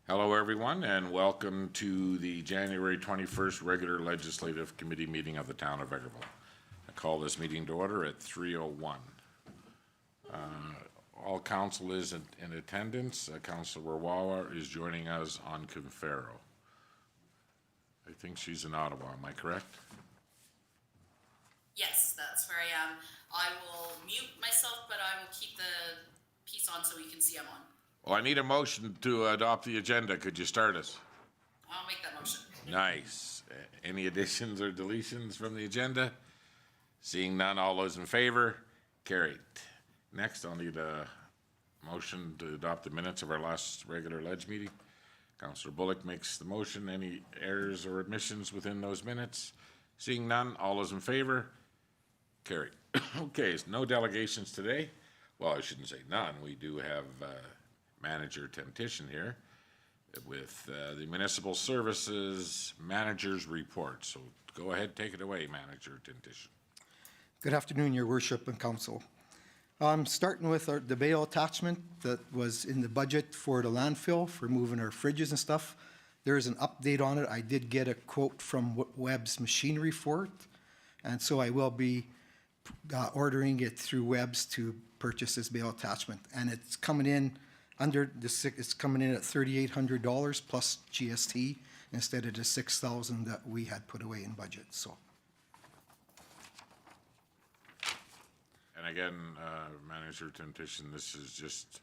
Hello, everyone, and welcome to the January 21st regular Legislative Committee meeting of the Town of Vegreville. I call this meeting to order at 3:01. All council is in attendance. Councilor Wawa is joining us on Confero. I think she's in Ottawa, am I correct? Yes, that's where I am. I will mute myself, but I will keep the piece on so you can see I'm on. Well, I need a motion to adopt the agenda. Could you start us? I'll make that motion. Nice. Any additions or deletions from the agenda? Seeing none, all those in favor? Carried. Next, I'll need a motion to adopt the minutes of our last regular ledge meeting. Councillor Bullock makes the motion. Any errors or omissions within those minutes? Seeing none, all those in favor? Carried. Okay, so no delegations today. Well, I shouldn't say none. We do have Manager Temptation here with the Municipal Services Manager's Report. So go ahead, take it away, Manager Temptation. Good afternoon, Your Worship and Council. Starting with the bail attachment that was in the budget for the landfill for moving our fridges and stuff. There is an update on it. I did get a quote from Webb's Machinery for it, and so I will be ordering it through Webb's to purchase this bail attachment. And it's coming in under the it's coming in at $3,800 plus GST instead of the $6,000 that we had put away in budget. So. And again, Manager Temptation, this is just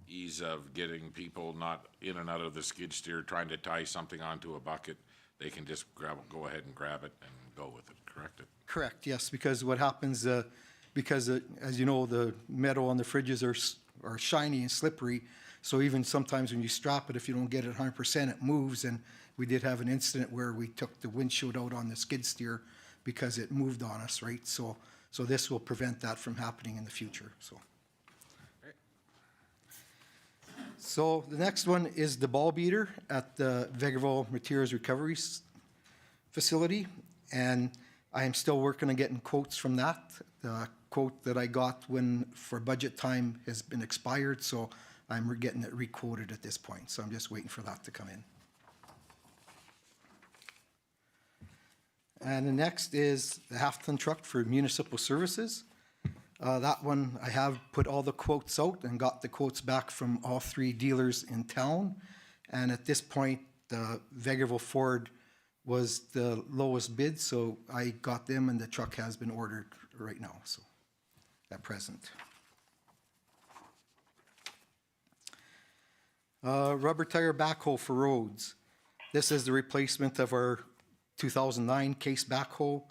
ease of getting people not in and out of the skid steer trying to tie something onto a bucket. They can just go ahead and grab it and go with it, correct? Correct, yes, because what happens, as you know, the metal on the fridges are shiny and slippery, so even sometimes when you strap it, if you don't get it 100%, it moves, and we did have an incident where we took the windshield out on the skid steer because it moved on us, right? So this will prevent that from happening in the future. So the next one is the ball beater at the Vegreville Materials Recovery Facility, and I am still working on getting quotes from that. The quote that I got for budget time has been expired, so I'm getting it re-quoted at this point. So I'm just waiting for that to come in. And the next is the half-ton truck for municipal services. That one, I have put all the quotes out and got the quotes back from all three dealers in town. And at this point, the Vegreville Ford was the lowest bid, so I got them and the truck has been ordered right now, so at present. Rubber tire backhoe for roads. This is the replacement of our 2009 case backhoe.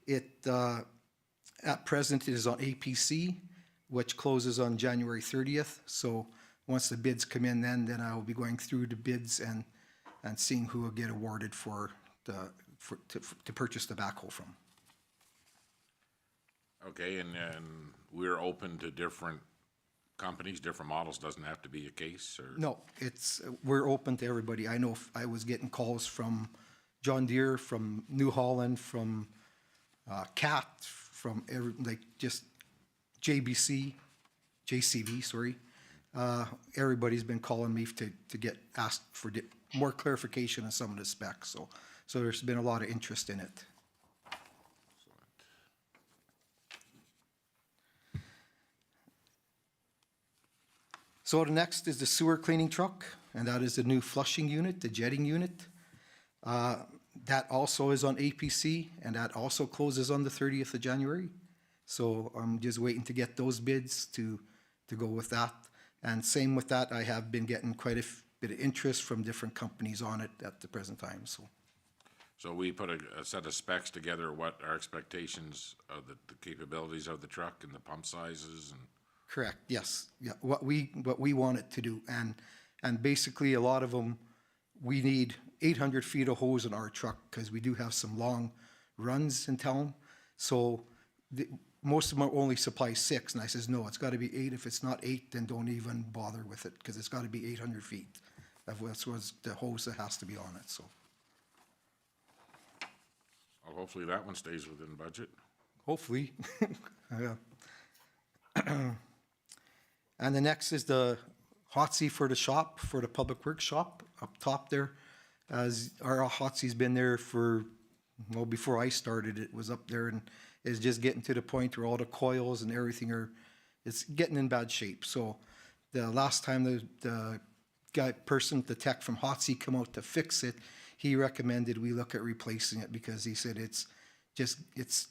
It, at present, it is on APC, which closes on January 30th. So once the bids come in, then I will be going through the bids and seeing who will get awarded to purchase the backhoe from. Okay, and we're open to different companies, different models. Doesn't have to be a case, or no? We're open to everybody. I know I was getting calls from John Deere, from New Holland, from CAT, from just JCV, sorry. Everybody's been calling me to get asked for more clarification on some of the specs. So there's been a lot of interest in it. So the next is the sewer cleaning truck, and that is the new flushing unit, the jetting unit. That also is on APC, and that also closes on the 30th of January. So I'm just waiting to get those bids to go with that. And same with that, I have been getting quite a bit of interest from different companies on it at the present time. So we put a set of specs together, what our expectations of the capabilities of the truck and the pump sizes and. Correct, yes. Yeah, what we want it to do. And basically a lot of them, we need 800 feet of hose in our truck because we do have some long runs in town. So most of them only supply 6, and I says, no, it's got to be 8. If it's not 8, then don't even bother with it because it's got to be 800 feet. That was the hose that has to be on it. So. Well, hopefully that one stays within budget. Hopefully. And the next is the hot seat for the shop, for the public works shop up top there. As our hot seat's been there for, well, before I started, it was up there and is just getting to the point where all the coils and everything are, it's getting in bad shape. So the last time the the tech from hot seat come out to fix it, he recommended we look at replacing it because he said it's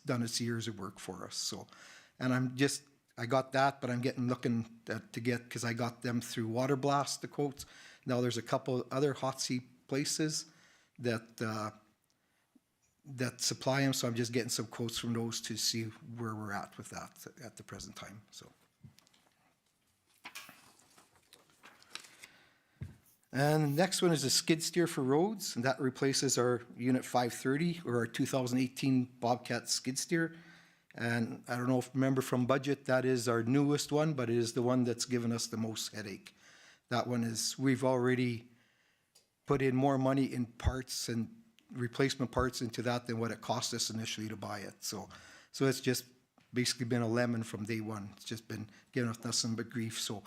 done its years of work for us. So, and I got that, but I'm looking to get, because I got them through Water Blast, the quotes. Now there's a couple other hot seat places that supply them, so I'm just getting some quotes from those to see where we're at with that at the present time, so. And the next one is a skid steer for roads, and that replaces our Unit 530 or our 2018 Bobcat skid steer. And I don't know if you remember from budget, that is our newest one, but it is the one that's given us the most headache. That one is, we've already put in more money in parts and replacement parts into that than what it cost us initially to buy it. So it's just basically been a lemon from day one. It's just been giving us nothing but grief. So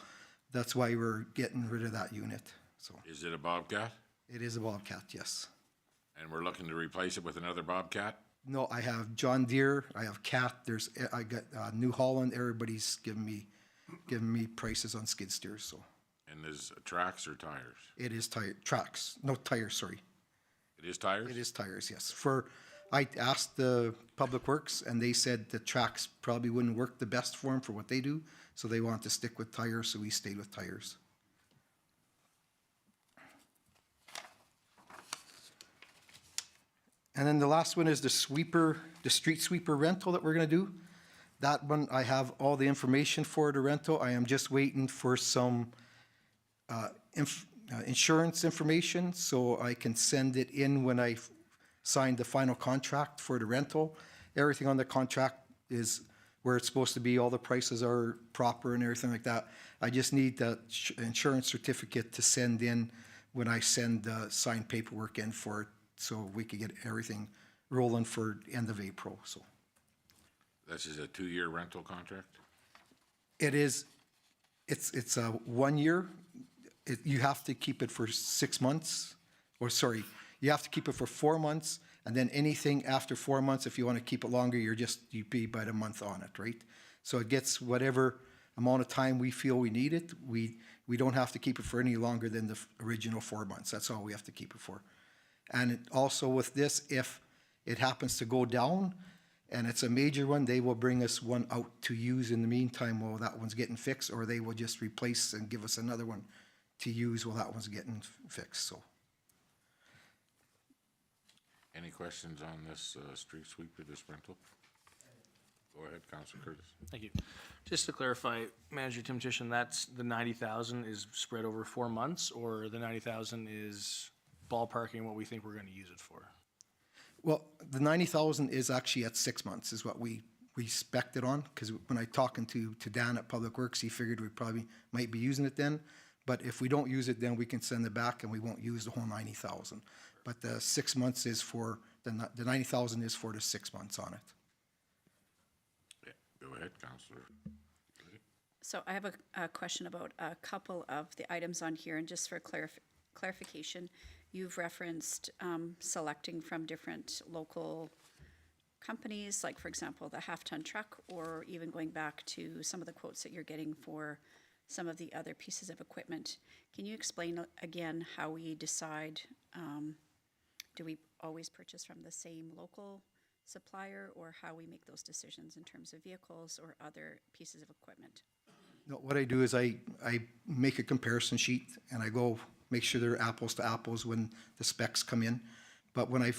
that's why we're getting rid of that unit. So Is it a Bobcat? it is a Bobcat, yes. And we're looking to replace it with another Bobcat? No, I have John Deere, I have Cat, I got New Holland, everybody's giving me prices on skid steers, so. And is it tracks or tires? It is tracks, no tires, sorry. It is tires? It is tires, yes. I asked the Public Works and they said the tracks probably wouldn't work the best for them for what they do, so they want to stick with tires, so we stayed with tires. And then the last one is the street sweeper rental that we're gonna do. That one, I have all the information for the rental. I am just waiting for some insurance information so I can send it in when I sign the final contract for the rental. Everything on the contract is where it's supposed to be. All the prices are proper and everything like that. I just need that insurance certificate to send in when I send the signed paperwork in for it, so we could get everything rolling for end of April, so. This is a 2-year rental contract? It's a 1 year. You have to keep it for 6 months, you have to keep it for 4 months, and then anything after 4 months, if you want to keep it longer, you pay by the month on it, right? So it gets whatever amount of time we feel we need it. We don't have to keep it for any longer than the original 4 months. That's all we have to keep it for. And also with this, if it happens to go down and it's a major one, they will bring us one out to use in the meantime while that one's getting fixed, or they will just replace and give us another one to use while that one's getting fixed, so. Any questions on this street sweeper, this rental? Go ahead, Councilor Curtis. Thank you. Just to clarify, Manager Tim Tishon, that's the 90,000 is spread over 4 months, or the 90,000 is ballparking what we think we're going to use it for? Well, the 90,000 is actually at 6 months is what we spec'd it on, because when I talking to Dan at Public Works, he figured we probably might be using it then. But if we don't use it, then we can send it back and we won't use the whole 90,000. But the 6 months is for, the 90,000 is for the 6 months on it. Yeah, go ahead, Councilor. So I have a question about a couple of the items on here, and just for clarification, you've referenced selecting from different local companies, like for example, the half-ton truck, or even going back to some of the quotes that you're getting for some of the other pieces of equipment. Can you explain again how we decide, do we always purchase from the same local supplier, or how we make those decisions in terms of vehicles or other pieces of equipment? No, what I do is I make a comparison sheet and I go make sure they're apples to apples when the specs come in. But when I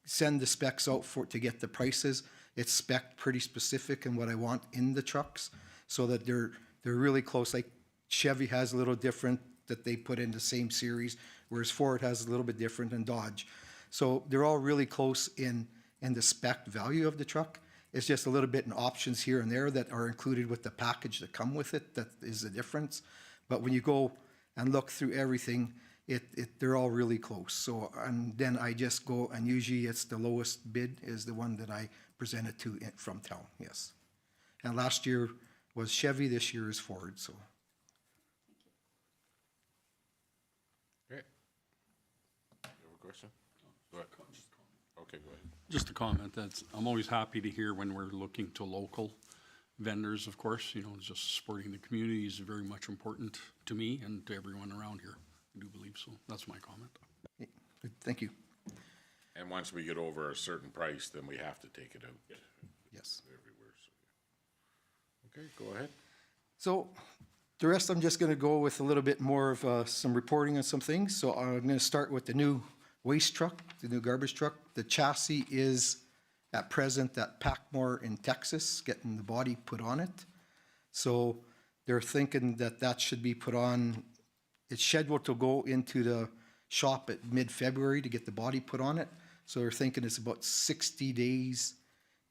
send the specs out to get the prices, it's spec'd pretty specific in what I want in the trucks, so that they're really close. Like Chevy has a little different that they put in the same series, whereas Ford has a little bit different than Dodge. So they're all really close in the spec value of the truck. It's just a little bit in options here and there that are included with the package that come with it that is the difference. But when you go and look through everything, they're all really close. So, and then I just go, and usually it's the lowest bid is the one that I presented to from town, yes. And last year was Chevy, this year is Ford, so. question? Go ahead. Okay, go ahead. Just a comment, I'm always happy to hear when we're looking to local vendors, of course, just supporting the community is very much important to me and to everyone around here. I do believe so. That's my comment. Thank you. And once we get over a certain price, then we have to take it out Yes. everywhere, so. Okay, go ahead. So the rest, I'm just going to go with a little bit more of some reporting on some things. So I'm going to start with the new waste truck, the new garbage truck. The chassis is at present at Packmore in Texas, getting the body put on it. So they're thinking that that should be put on, it's scheduled to go into the shop at mid-February to get the body put on it. So they're thinking it's about 60 days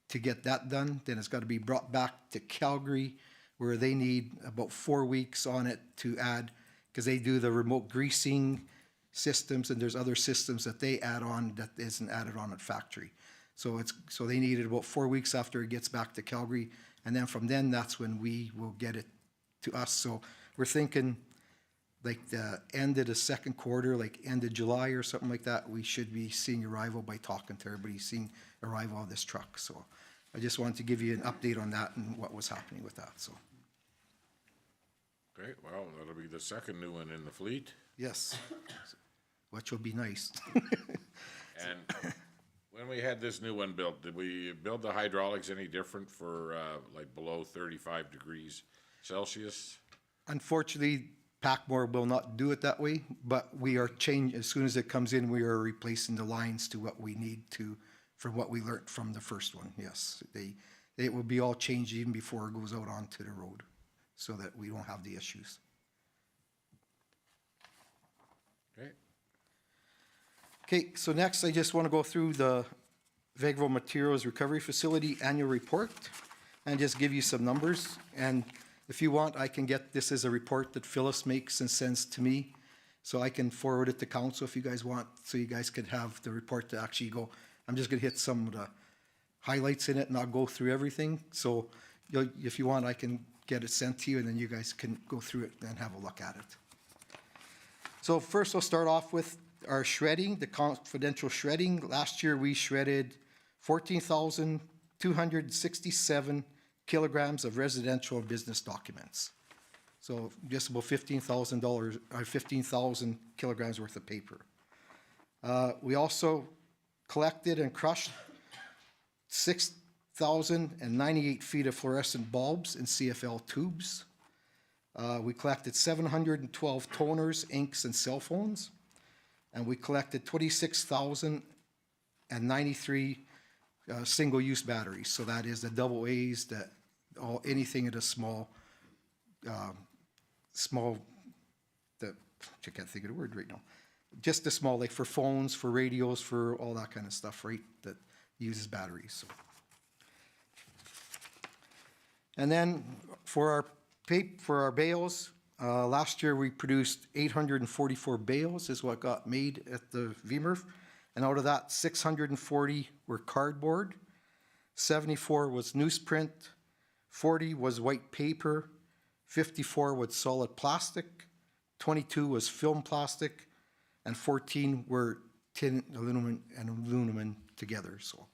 to get that done. Then it's got to be brought back to Calgary, where they need about 4 weeks on it to add, because they do the remote greasing systems, and there's other systems that they add on that isn't added on at factory. So they need it about 4 weeks after it gets back to Calgary, and then from then, that's when we will get it to us. So we're thinking like the end of the second quarter, like end of July or something like that, we should be seeing arrival by talking to everybody, seeing arrival of this truck. So I just wanted to give you an update on that and what was happening with that, so. Okay, well, that'll be the second new one in the fleet. Yes, which will be nice. And when we had this new one built, did we build the hydraulics any different for, like below 35 degrees Celsius? Unfortunately, Packmore will not do it that way, but we are changing, as soon as it comes in, we are replacing the lines to what we need to, from what we learned from the first one, yes. It will be all changed even before it goes out onto the road, so that we don't have the issues. Okay, Okay, so next I just want to go through the Vegreville Materials Recovery Facility Annual Report and just give you some numbers. And if you want, I can get this as a report that Phyllis makes and sends to me, so I can forward it to council if you guys want, so you guys could have the report to actually go. I'm just gonna hit some of the highlights in it, and I'll go through everything. So if you want, I can get it sent to you, and then you guys can go through it and have a look at it. So first, we'll start off with our shredding, the confidential shredding. Last year, we shredded 14,267 kilograms of residential and business documents. So just about $15,000, or 15,000 kilograms worth of paper. We also collected and crushed 6,098 feet of fluorescent bulbs in CFL tubes. We collected 712 toners, inks, and cell phones. And we collected 26,093 single-use batteries. So that is the double A's, anything in a small, I can't think of the word right now. Just the small, like for phones, for radios, for all that kind of stuff, right, that uses batteries. So. And then for our bales, last year we produced 844 bales is what got made at the VMRF. And out of that, 640 were cardboard, 74 was newsprint, 40 was white paper, 54 was solid plastic, 22 was film plastic, and 14 were tin, aluminum, and aluminum together. So.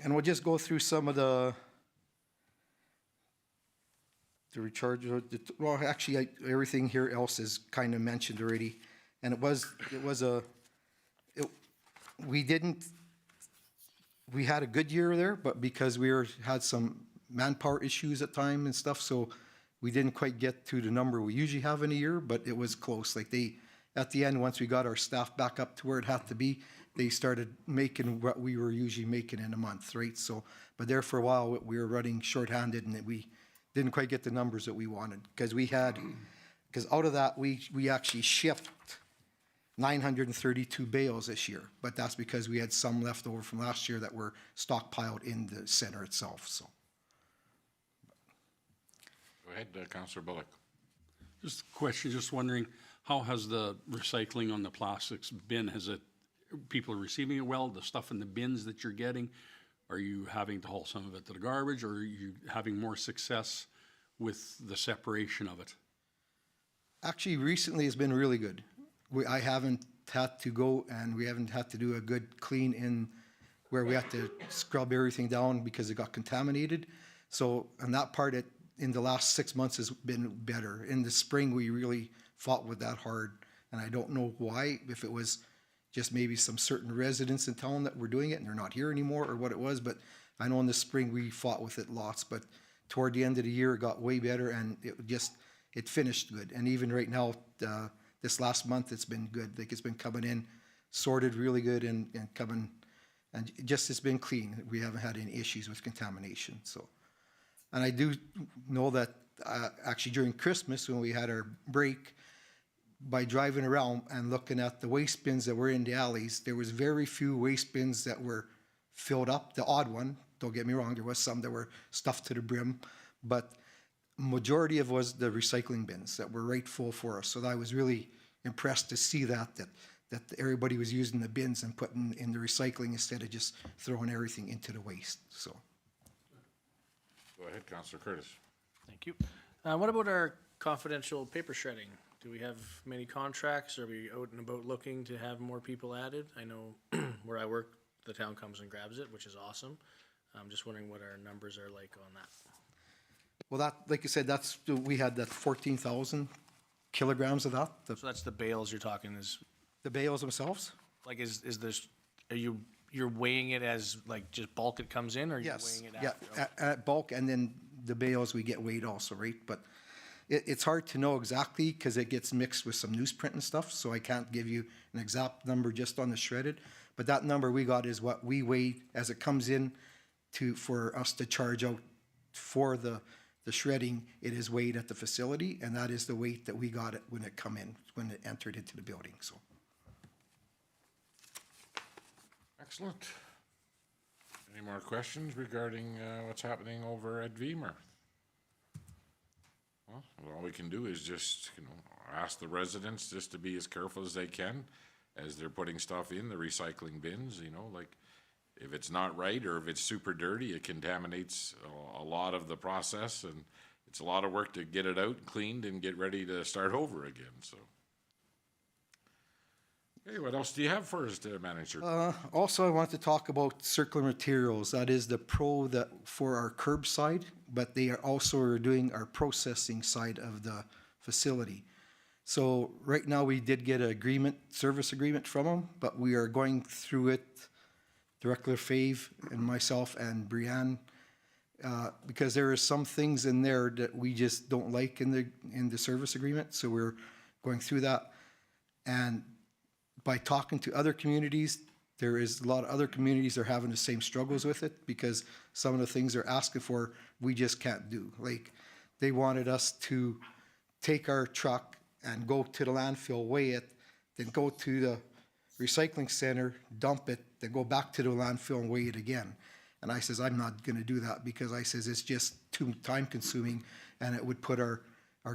And we'll just go through some of the recharge. Well, actually, everything here else is kind of mentioned already. And we had a good year there, but because we had some manpower issues at time and stuff, so we didn't quite get to the number we usually have in a year, but it was close. Like at the end, once we got our staff back up to where it had to be, they started making what we were usually making in a month, right? So, but there for a while, we were running shorthanded, and we didn't quite get the numbers that we wanted, because out of that, we actually shipped 932 bales this year, but that's because we had some left over from last year that were stockpiled in the center itself, so. go ahead, Councillor Bullock. Just a question, just wondering, how has the recycling on the plastics been? People are receiving it well, the stuff in the bins that you're getting? Are you having to haul some of it to the garbage, or are you having more success with the separation of it? Actually, recently it's been really good. I haven't had to go and we haven't had to do a good clean in where we have to scrub everything down because it got contaminated. So on that part, in the last 6 months has been better. In the spring, we really fought with that hard. And I don't know why, if it was just maybe some certain residents in town that were doing it and they're not here anymore or what it was. But I know in the spring we fought with it lots. But toward the end of the year, it got way better and it finished good. And even right now, this last month, it's been good. Like it's been coming in sorted really good and coming, and just it's been clean. We haven't had any issues with contamination. So, and I do know that actually during Christmas when we had our break, by driving around and looking at the waste bins that were in the alleys, there was very few waste bins that were filled up. The odd one, don't get me wrong, there was some that were stuffed to the brim, but majority of was the recycling bins that were right full for us. So I was really impressed to see that everybody was using the bins and putting in the recycling instead of just throwing everything into the waste. So. Go ahead, Councillor Curtis. Thank you. What about our confidential paper shredding? Do we have many contracts? Are we out and about looking to have more people added? I know where I work, the town comes and grabs it, which is awesome. I'm just wondering what our numbers are like on that. Well, that, like you said, we had that 14,000 kilograms of that. So that's the bales you're talking is, The bales themselves? like, is this, you're weighing it as like just bulk it comes in or you're Yes, weighing it yeah, after? at bulk, and then the bales we get weighed also, right? But it's hard to know exactly because it gets mixed with some newsprint and stuff, so I can't give you an exact number just on the shredded. But that number we got is what we weigh as it comes in for us to charge out for the shredding. It is weighed at the facility, and that is the weight that we got it when it entered into the building, so. Excellent. Any more questions regarding what's happening over at Vemer? Well, all we can do is just, ask the residents just to be as careful as they can as they're putting stuff in the recycling bins, like if it's not right or if it's super dirty, it contaminates a lot of the process, and it's a lot of work to get it out, cleaned, and get ready to start over again, so. Okay, what else do you have for us, Manager? Also, I want to talk about circular materials. That is the pro that for our curbside, but they are also doing our processing side of the facility. So right now we did get an service agreement from them, but we are going through it, Director Fave and myself and Brianne, because there are some things in there that we just don't like in the service agreement. So we're going through that, and by talking to other communities, there is a lot of other communities that are having the same struggles with it because some of the things they're asking for, we just can't do. Like, they wanted us to take our truck and go to the landfill, weigh it, then go to the recycling center, dump it, then go back to the landfill and weigh it again. And I says, I'm not gonna do that because I says it's just too time consuming and it would put our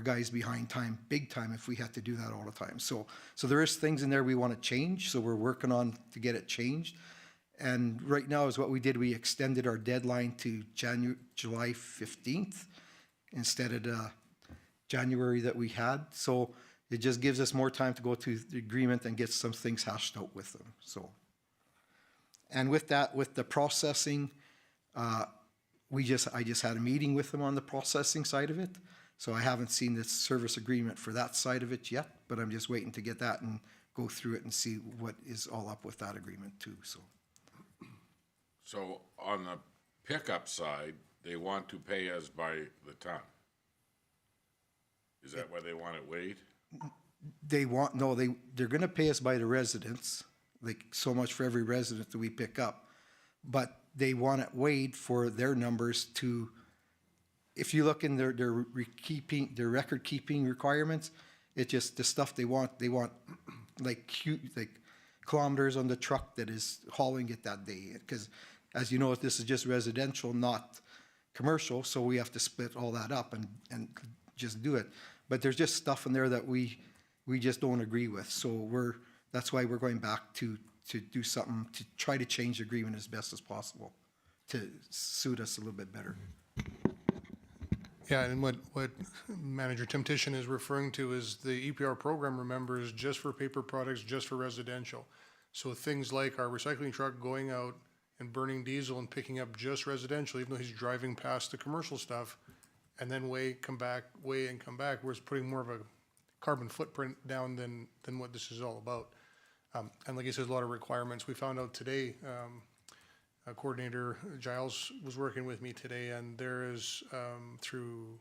guys behind time, big time, if we had to do that all the time. So there is things in there we want to change, so we're working on to get it changed. And right now is what we did, we extended our deadline to July 15th instead of the January that we had. So it just gives us more time to go to the agreement and get some things hashed out with them, so. And with that, with the processing, I just had a meeting with them on the processing side of it. So I haven't seen the service agreement for that side of it yet, but I'm just waiting to get that and go through it and see what is all up with that agreement too, so. So on the pickup side, they want to pay us by the ton. Is that why they want it weighed? They're gonna pay us by the residents, like so much for every resident that we pick up. But they want it weighed for their numbers to, if you look in their record keeping requirements, it's just the stuff they want like kilometers on the truck that is hauling it that day. Because as you know, this is just residential, not commercial, so we have to split all that up and just do it. But there's just stuff in there that we just don't agree with. So that's why we're going back to do something to try to change the agreement as best as possible to suit us a little bit better. Yeah, and what Manager Tim Titian is referring to is the EPR program, remember, is just for paper products, just for residential. So things like our recycling truck going out and burning diesel and picking up just residential, even though he's driving past the commercial stuff, and then weigh and come back, where it's putting more of a carbon footprint down than what this is all about. And like I said, a lot of requirements. We found out today, Coordinator Giles was working with me today, and there is, through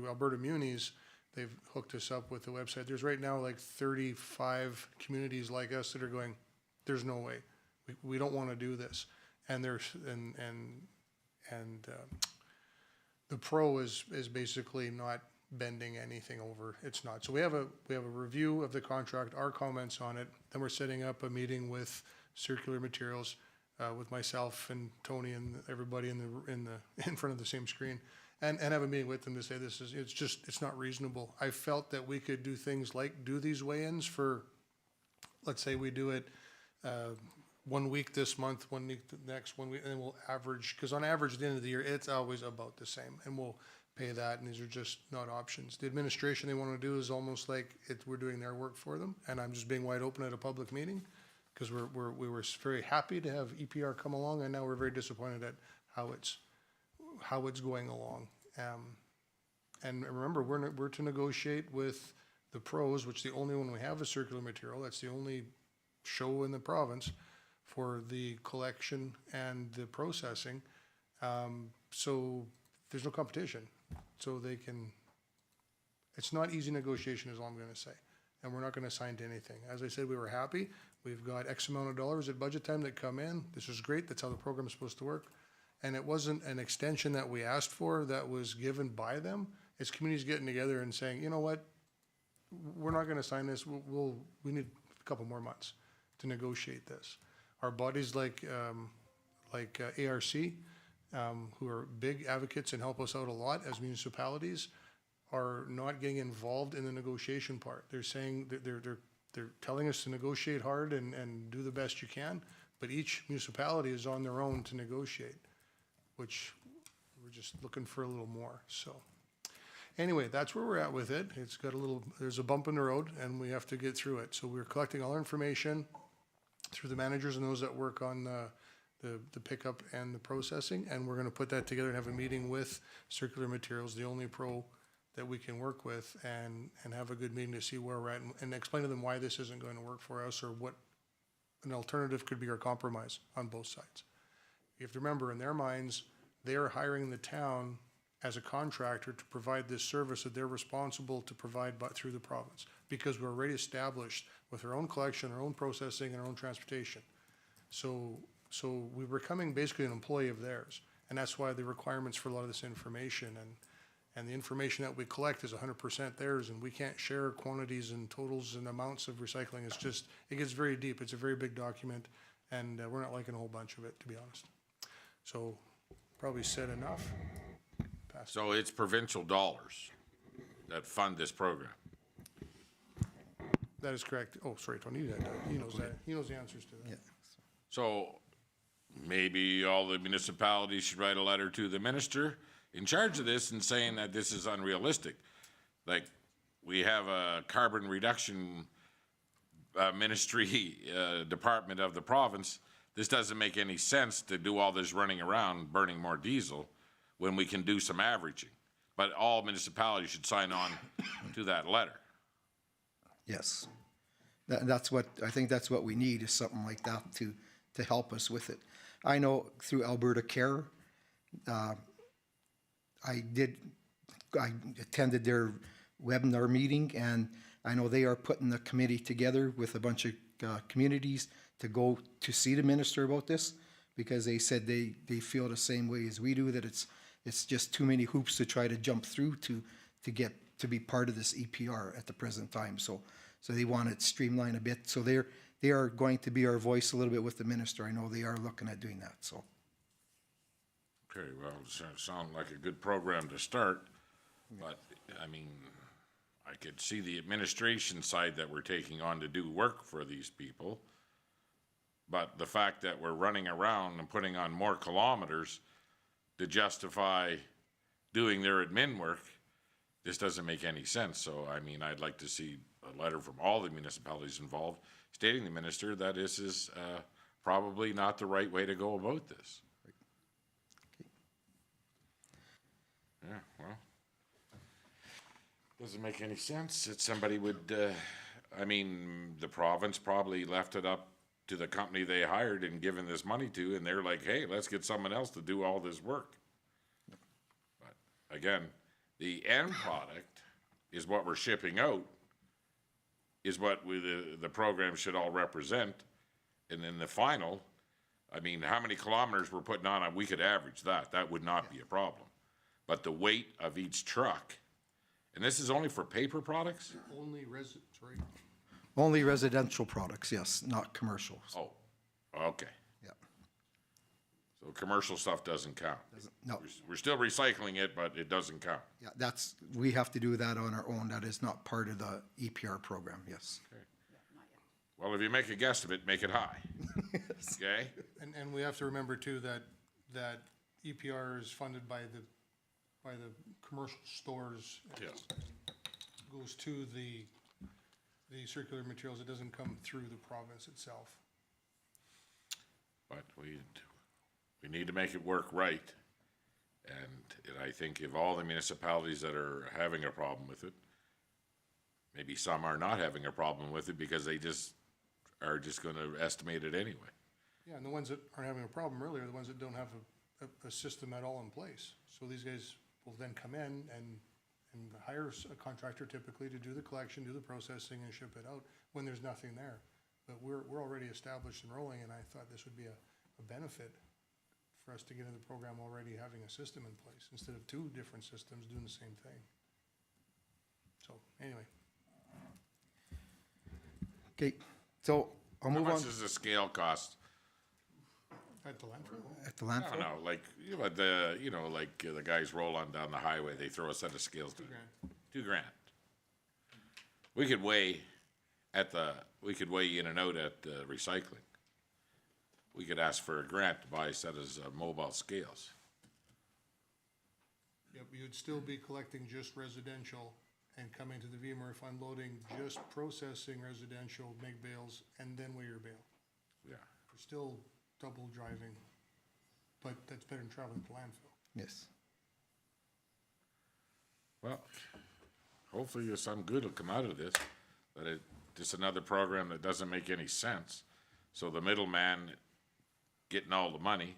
Alberta Munis, they've hooked us up with the website. There's right now like 35 communities like us that are going, there's no way. We don't want to do this. And there's, the pro is basically not bending anything over. It's not. So we have a review of the contract, our comments on it. Then we're setting up a meeting with Circular Materials, with myself and Tony and everybody in front of the same screen, and have a meeting with them to say it's not reasonable. I felt that we could do things like do these weigh-ins for, let's say we do it 1 week this month, 1 week the next, 1 week, and then we'll average, because on average at the end of the year, it's always about the same, and we'll pay that, and these are just not options. The administration they want to do is almost like we're doing their work for them, and I'm just being wide open at a public meeting, because we were very happy to have EPR come along, and now we're very disappointed at how it's going along. And remember, we're to negotiate with the pros, which the only one we have is Circular Material. That's the only show in the province for the collection and the processing. So there's no competition. So it's not easy negotiation is all I'm going to say. And we're not going to sign to anything. As I said, we were happy. We've got X amount of dollars at budget time that come in. This is great. That's how the program is supposed to work. And it wasn't an extension that we asked for that was given by them. It's communities getting together and saying, you know what, we're not going to sign this. We need a couple more months to negotiate this. Our bodies like ARC, who are big advocates and help us out a lot as municipalities, are not getting involved in the negotiation part. They're saying that they're telling us to negotiate hard and do the best you can, but each municipality is on their own to negotiate, which we're just looking for a little more. So anyway, that's where we're at with it. It's got there's a bump in the road, and we have to get through it. So we're collecting all our information through the managers and those that work on the pickup and the processing, and we're going to put that together and have a meeting with Circular Materials, the only pro that we can work with, and have a good meeting to see where we're at and explain to them why this isn't going to work for us or what an alternative could be or compromise on both sides. You have to remember, in their minds, they are hiring the town as a contractor to provide this service that they're responsible to provide through the province, because we're already established with our own collection, our own processing, and our own transportation. So we're becoming basically an employee of theirs, and that's why the requirements for a lot of this information and the information that we collect is 100% theirs, and we can't share quantities and totals and amounts of recycling. It's just, it gets very deep. It's a very big document, and we're not liking a whole bunch of it, to be honest. So probably said enough. Pass. So it's provincial dollars that fund this program. That is correct. Oh, sorry, Tony, he knows that. He knows the answers to that. Yeah. So maybe all the municipalities should write a letter to the minister in charge of this and saying that this is unrealistic. Like, we have a carbon reduction ministry department of the province. This doesn't make any sense to do all this running around burning more diesel when we can do some averaging. But all municipalities should sign on to that letter. Yes. I think that's what we need, is something like that to help us with it. I know through Alberta Care, I attended their webinar meeting, and I know they are putting a committee together with a bunch of communities to go to see the minister about this, because they said they feel the same way as we do, that it's just too many hoops to try to jump through to get to be part of this EPR at the present time. So they want it streamlined a bit. So they are going to be our voice a little bit with the minister. I know they are looking at doing that. So. Okay, well, it sounds like a good program to start, but, I mean, I could see the administration side that we're taking on to do work for these people, but the fact that we're running around and putting on more kilometers to justify doing their admin work, this doesn't make any sense. So, I mean, I'd like to see a letter from all the municipalities involved stating to the minister that this is probably not the right way to go about this. Yeah, well, doesn't make any sense that somebody would, I mean, the province probably left it up to the company they hired and given this money to, and they're like, hey, let's get someone else to do all this work. But again, the end product is what we're shipping out, is what the program should all represent. And then the final, I mean, how many kilometers we're putting on, we could average that. That would not be a problem. But the weight of each truck, and this is only for paper products? Only residential products, yes, not commercial. Oh, okay. Yeah, So commercial stuff doesn't count. no, We're still recycling it, but it doesn't count. yeah, we have to do that on our own. That is not part of the EPR program, yes. Well, if you make a guess of it, make it high. Okay? And we have to remember too that EPR is funded by the commercial stores. Yes. Goes to the circular materials. It doesn't come through the province itself. But we need to make it work right. And I think if all the municipalities that are having a problem with it, maybe some are not having a problem with it because they are just gonna estimate it anyway. Yeah, and the ones that aren't having a problem really are the ones that don't have a system at all in place. So these guys will then come in and hire a contractor typically to do the collection, do the processing, and ship it out when there's nothing there. But we're already established and rolling, and I thought this would be a benefit for us to get into the program already having a system in place, instead of two different systems doing the same thing. So, anyway. Okay, so I'll How move on much does the scale cost? At the landfill? at the I don't landfill. know, like, like the guys roll on down the highway, they throw a set of scales down. $2,000. We could weigh in and out at recycling. We could ask for a grant to buy a set of mobile scales. Yep, you'd still be collecting just residential and coming to the VMRF unloading, just processing residential, make bales, and then weigh your bale. Yeah. You're still double driving, but that's better than traveling to landfill. Yes. Well, hopefully there's some good will come out of this, but just another program that doesn't make any sense. So the middleman getting all the money,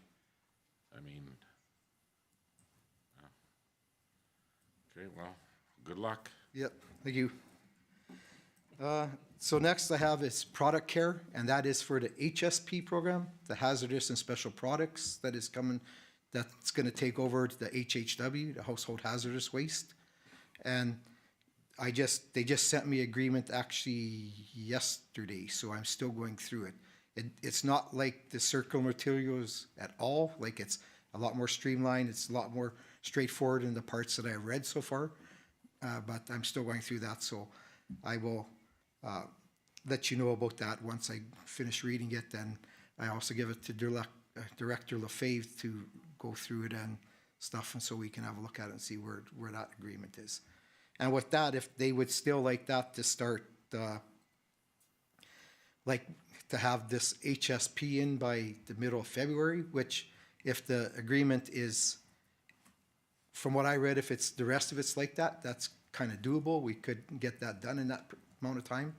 I mean, okay, well, good luck. Yep, thank you. So next I have is product care, and that is for the HSP program, the hazardous and special products that is coming, that's gonna take over the HHW, the household hazardous waste. And they just sent me agreement actually yesterday, so I'm still going through it. It's not like the circular materials at all, like it's a lot more streamlined, it's a lot more straightforward in the parts that I've read so far. But I'm still going through that, so I will let you know about that once I finish reading it. Then I also give it to Director Lefebvre to go through it and stuff, and so we can have a look at it and see where that agreement is. And with that, if they would still like that to start, like to have this HSP in by the middle of February, which if the agreement is, from what I read, if it's, the rest of it's like that, that's kind of doable. We could get that done in that amount of time.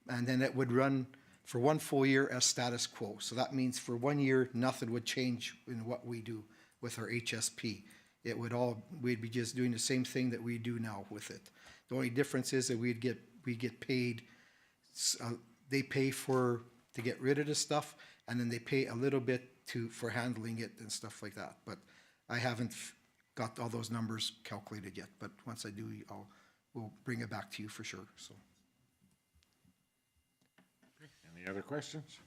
And then it would run for one full year as status quo. So that means for 1 year, nothing would change in what we do with our HSP. It would we'd be just doing the same thing that we do now with it. The only difference is that we get paid, they pay to get rid of the stuff, and then they pay a little bit for handling it and stuff like that. But I haven't got all those numbers calculated yet, but once I do, we'll bring it back to you for sure, so. Any other questions?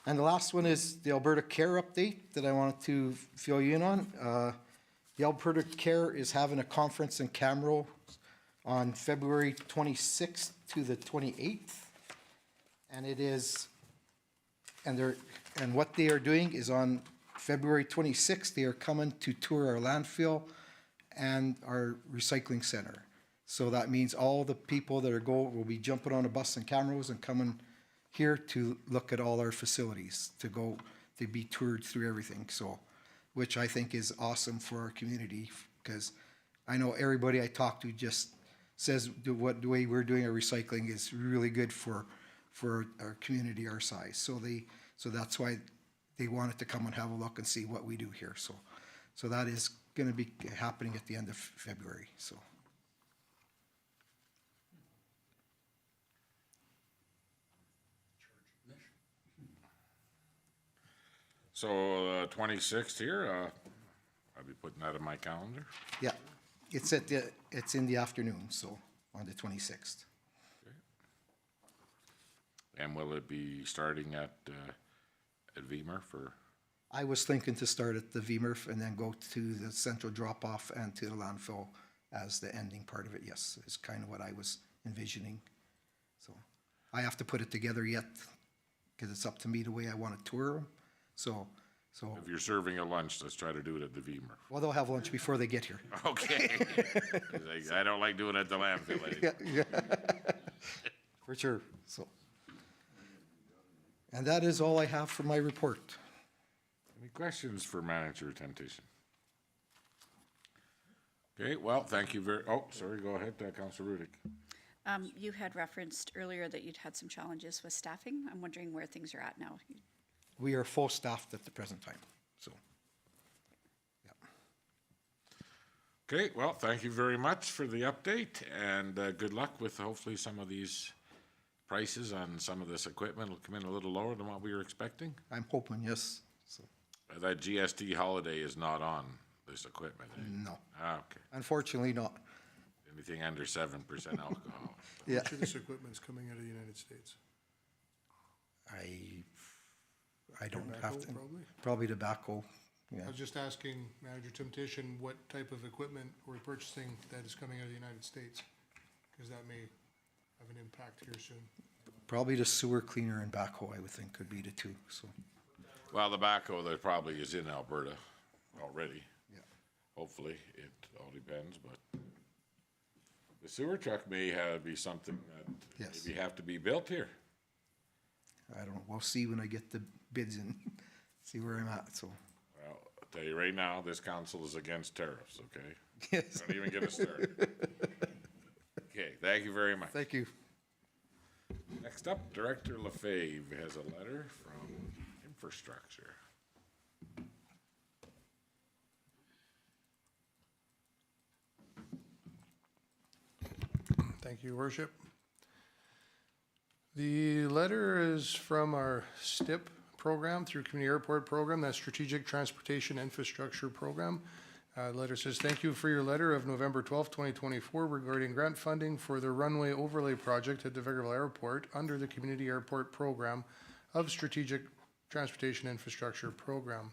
And the last one is the Alberta Care update that I wanted to fill you in on. The Alberta Care is having a conference in Camrose on February 26th to the 28th. And it is, and what they are doing is on February 26th, they are coming to tour our landfill and our recycling center. So that means all the people that will be jumping on a bus and cameras and coming here to look at all our facilities, to be toured through everything, so, which I think is awesome for our community, because I know everybody I talk to just says the way we're doing our recycling is really good for our community our size. So that's why they wanted to come and have a look and see what we do here. So that is gonna be happening at the end of February, so. So, 26th here, I'll be putting that in my calendar. Yeah, it's in the afternoon, so on the 26th. And will it be starting at Vemer for, I was thinking to start at the VMRF and then go to the central drop-off and to the landfill as the ending part of it, yes, is kind of what I was envisioning. So I have to put it together yet, because it's up to me the way I want to tour them. So, if you're serving a lunch, let's try to do it at the Vemer. well, they'll have lunch before they get here. Okay. 'Cause I don't like doing it at the landfill anymore. Yeah. For sure, so. And that is all I have for my report. Any questions for Manager Temptation? Okay, well, thank you sorry, go ahead, Councilor Rudick. You had referenced earlier that you'd had some challenges with staffing. I'm wondering where things are at now. We are full staffed at the present time, so. Yeah. Okay, well, thank you very much for the update, and good luck with hopefully some of these prices on some of this equipment will come in a little lower than what we were expecting. I'm hoping, yes, so, That GST holiday is not on this equipment, eh? no, Okay, unfortunately not. anything under 7% alcohol. Yeah, Much of this equipment's coming out of the United States. I don't Tobacco, have to, probably? probably tobacco, yeah. I was just asking Manager Temptation what type of equipment we're purchasing that is coming out of the United States, because that may have an impact here soon. Probably the sewer cleaner and backhoe, I would think, could be the two, so, Well, the backhoe there probably is in Alberta already. yeah. Hopefully, it all depends, but the sewer truck may be something that Yes. maybe have to be built here. I don't know, we'll see when I get the bids in, see where I'm at, so. Well, I'll tell you right now, this council is against tariffs, okay? Yes, Don't even get us started. Okay, thank you very much. thank you. Next up, Director LaFave has a letter from Infrastructure. Thank you, Worship. The letter is from our STIP program through Community Airport Program, that's Strategic Transportation Infrastructure Program. The letter says, thank you for your letter of November 12th, 2024 regarding grant funding for the runway overlay project at the Vegreville Airport under the Community Airport Program of Strategic Transportation Infrastructure Program.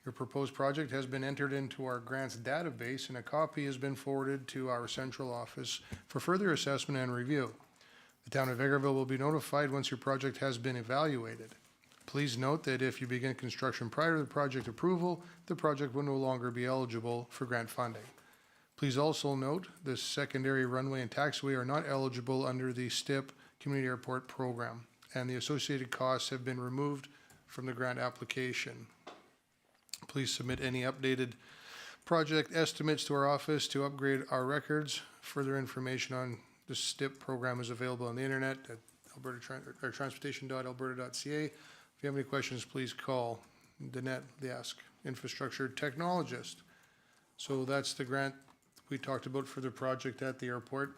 Your proposed project has been entered into our grants database and a copy has been forwarded to our central office for further assessment and review. The town of Vegreville will be notified once your project has been evaluated. Please note that if you begin construction prior to the project approval, the project will no longer be eligible for grant funding. Please also note the secondary runway and taxiway are not eligible under the STIP Community Airport Program, and the associated costs have been removed from the grant application. Please submit any updated project estimates to our office to upgrade our records. Further information on the STIP program is available on the internet at transportation.alberta.ca. If you have any questions, please call Danette Liask, Infrastructure Technologist. So that's the grant we talked about for the project at the airport.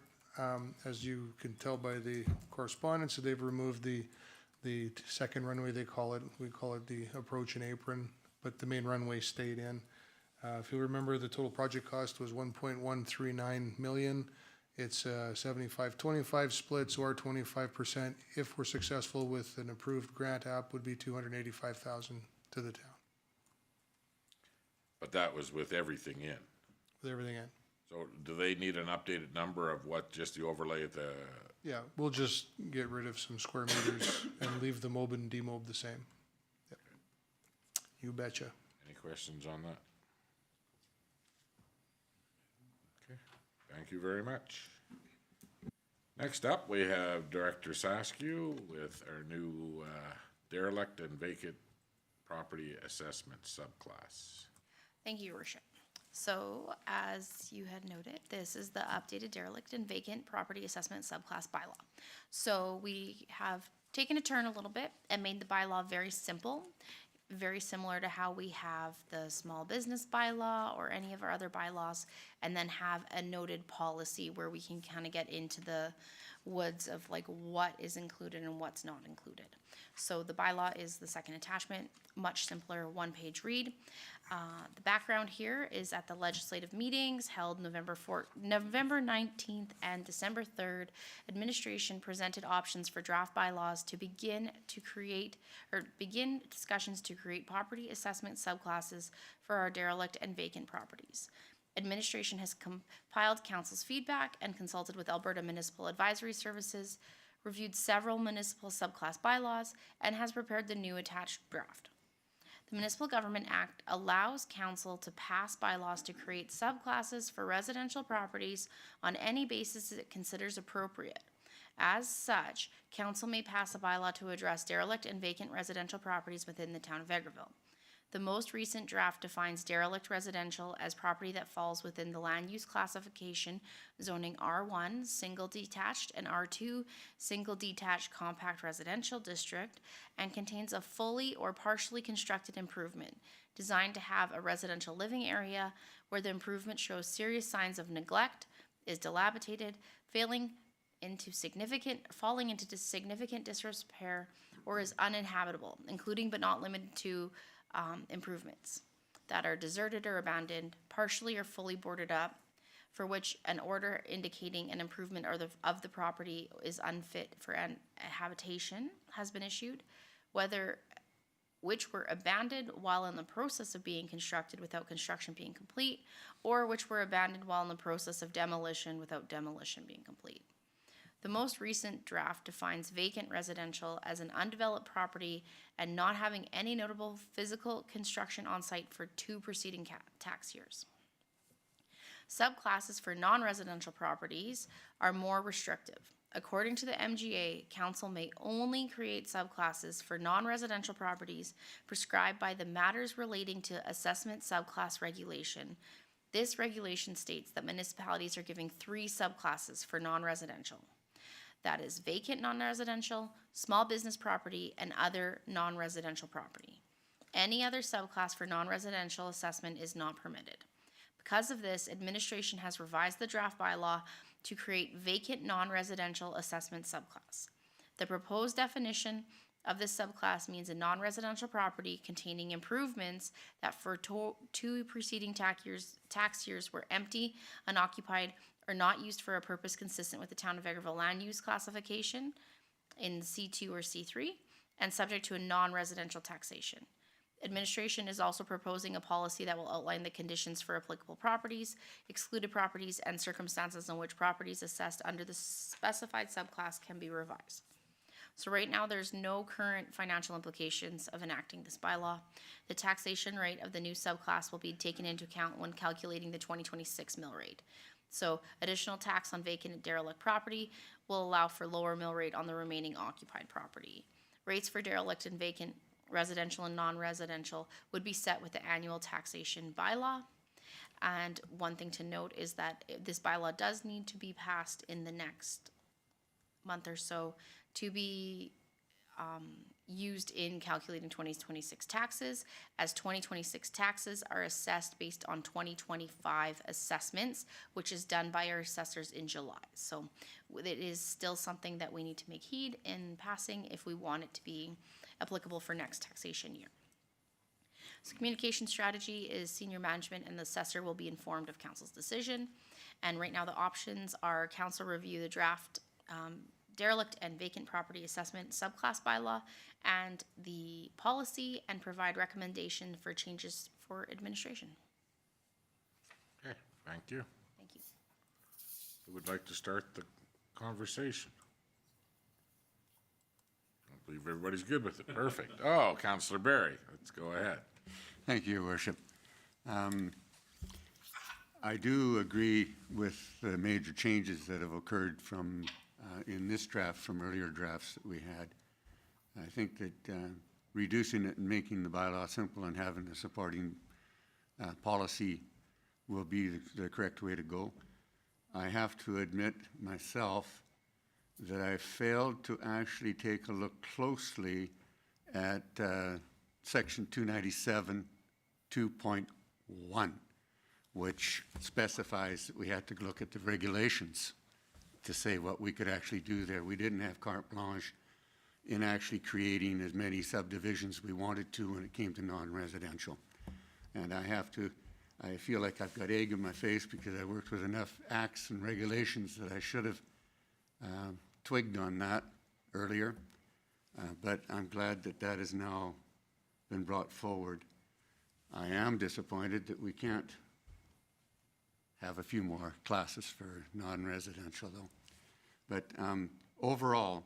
As you can tell by the correspondence, they've removed the second runway, they call it. We call it the approach and apron, but the main runway stayed in. If you remember, the total project cost was $1.139 million. It's a 75-25 split, so our 25%, if we're successful with an approved grant app, would be $285,000 to the town, But that was with everything in. with everything in. So do they need an updated number of what just the overlay at the, Yeah, we'll just get rid of some square meters and leave the mob and demob the same. Yep. You betcha. Any questions on that? Okay, thank you very much. Next up, we have Director Saskew with our new derelict and vacant property assessment subclass. Thank you, Your Worship. So, as you had noted, this is the updated derelict and vacant property assessment subclass bylaw. So, we have taken a turn a little bit and made the bylaw very simple, very similar to how we have the small business bylaw or any of our other bylaws, and then have a noted policy where we can kind of get into the woods of like what is included and what's not included. So the bylaw is the second attachment, much simpler, one-page read. The background here is at the legislative meetings held November 19th and December 3rd. Administration presented options for draft bylaws to begin discussions to create property assessment subclasses for our derelict and vacant properties. Administration has compiled council's feedback and consulted with Alberta Municipal Advisory Services, reviewed several municipal subclass bylaws, and has prepared the new attached draft. The Municipal Government Act allows council to pass bylaws to create subclasses for residential properties on any basis it considers appropriate. As such, council may pass a bylaw to address derelict and vacant residential properties within the town of Vegreville. The most recent draft defines derelict residential as property that falls within the land use classification zoning R1, single detached, and R2, single detached compact residential district, and contains a fully or partially constructed improvement designed to have a residential living area where the improvement shows serious signs of neglect, is dilapidated, falling into significant disrepair, or is uninhabitable, including but not limited to improvements that are deserted or abandoned, partially or fully boarded up, for which an order indicating an improvement of the property is unfit for habitation has been issued, which were abandoned while in the process of being constructed without construction being complete, or which were abandoned while in the process of demolition without demolition being complete. The most recent draft defines vacant residential as an undeveloped property and not having any notable physical construction on site for 2 preceding tax years. Subclasses for non-residential properties are more restrictive. According to the MGA, council may only create subclasses for non-residential properties prescribed by the Matters Relating to Assessment Subclass Regulation. This regulation states that municipalities are giving 3 subclasses for non-residential. That is vacant non-residential, small business property, and other non-residential property. Any other subclass for non-residential assessment is not permitted. Because of this, administration has revised the draft bylaw to create vacant non-residential assessment subclass. The proposed definition of this subclass means a non-residential property containing improvements that for 2 preceding tax years were empty, unoccupied, or not used for a purpose consistent with the town of Vegreville land use classification in C2 or C3, and subject to a non-residential taxation. Administration is also proposing a policy that will outline the conditions for applicable properties, excluded properties, and circumstances in which properties assessed under the specified subclass can be revised. So right now, there's no current financial implications of enacting this bylaw. The taxation rate of the new subclass will be taken into account when calculating the 2026 mill rate. So additional tax on vacant and derelict property will allow for lower mill rate on the remaining occupied property. Rates for derelict and vacant residential and non-residential would be set with the annual taxation bylaw. And one thing to note is that this bylaw does need to be passed in the next month or so to be used in calculating 2026 taxes, as 2026 taxes are assessed based on 2025 assessments, which is done by our assessors in July. So it is still something that we need to make heed in passing if we want it to be applicable for next taxation year. So communication strategy is senior management and the assessor will be informed of council's decision. And right now the options are council review the draft derelict and vacant property assessment subclass bylaw and the policy and provide recommendation for changes for administration. Okay, thank you. Thank you. Who would like to start the conversation? I believe everybody's good with it. Perfect. Oh, Councillor Barry, let's go ahead. Thank you, Your Worship. I do agree with the major changes that have occurred from, in this draft from earlier drafts that we had. I think that reducing it and making the bylaw simple and having a supporting policy will be the correct way to go. I have to admit myself that I failed to actually take a look closely at Section 297 2.1, which specifies that we had to look at the regulations to say what we could actually do there. We didn't have carte blanche in actually creating as many subdivisions we wanted to when it came to non-residential. And I feel like I've got egg in my face because I worked with enough acts and regulations that I should have twigged on that earlier. But I'm glad that that has now been brought forward. I am disappointed that we can't have a few more classes for non-residential though. But overall,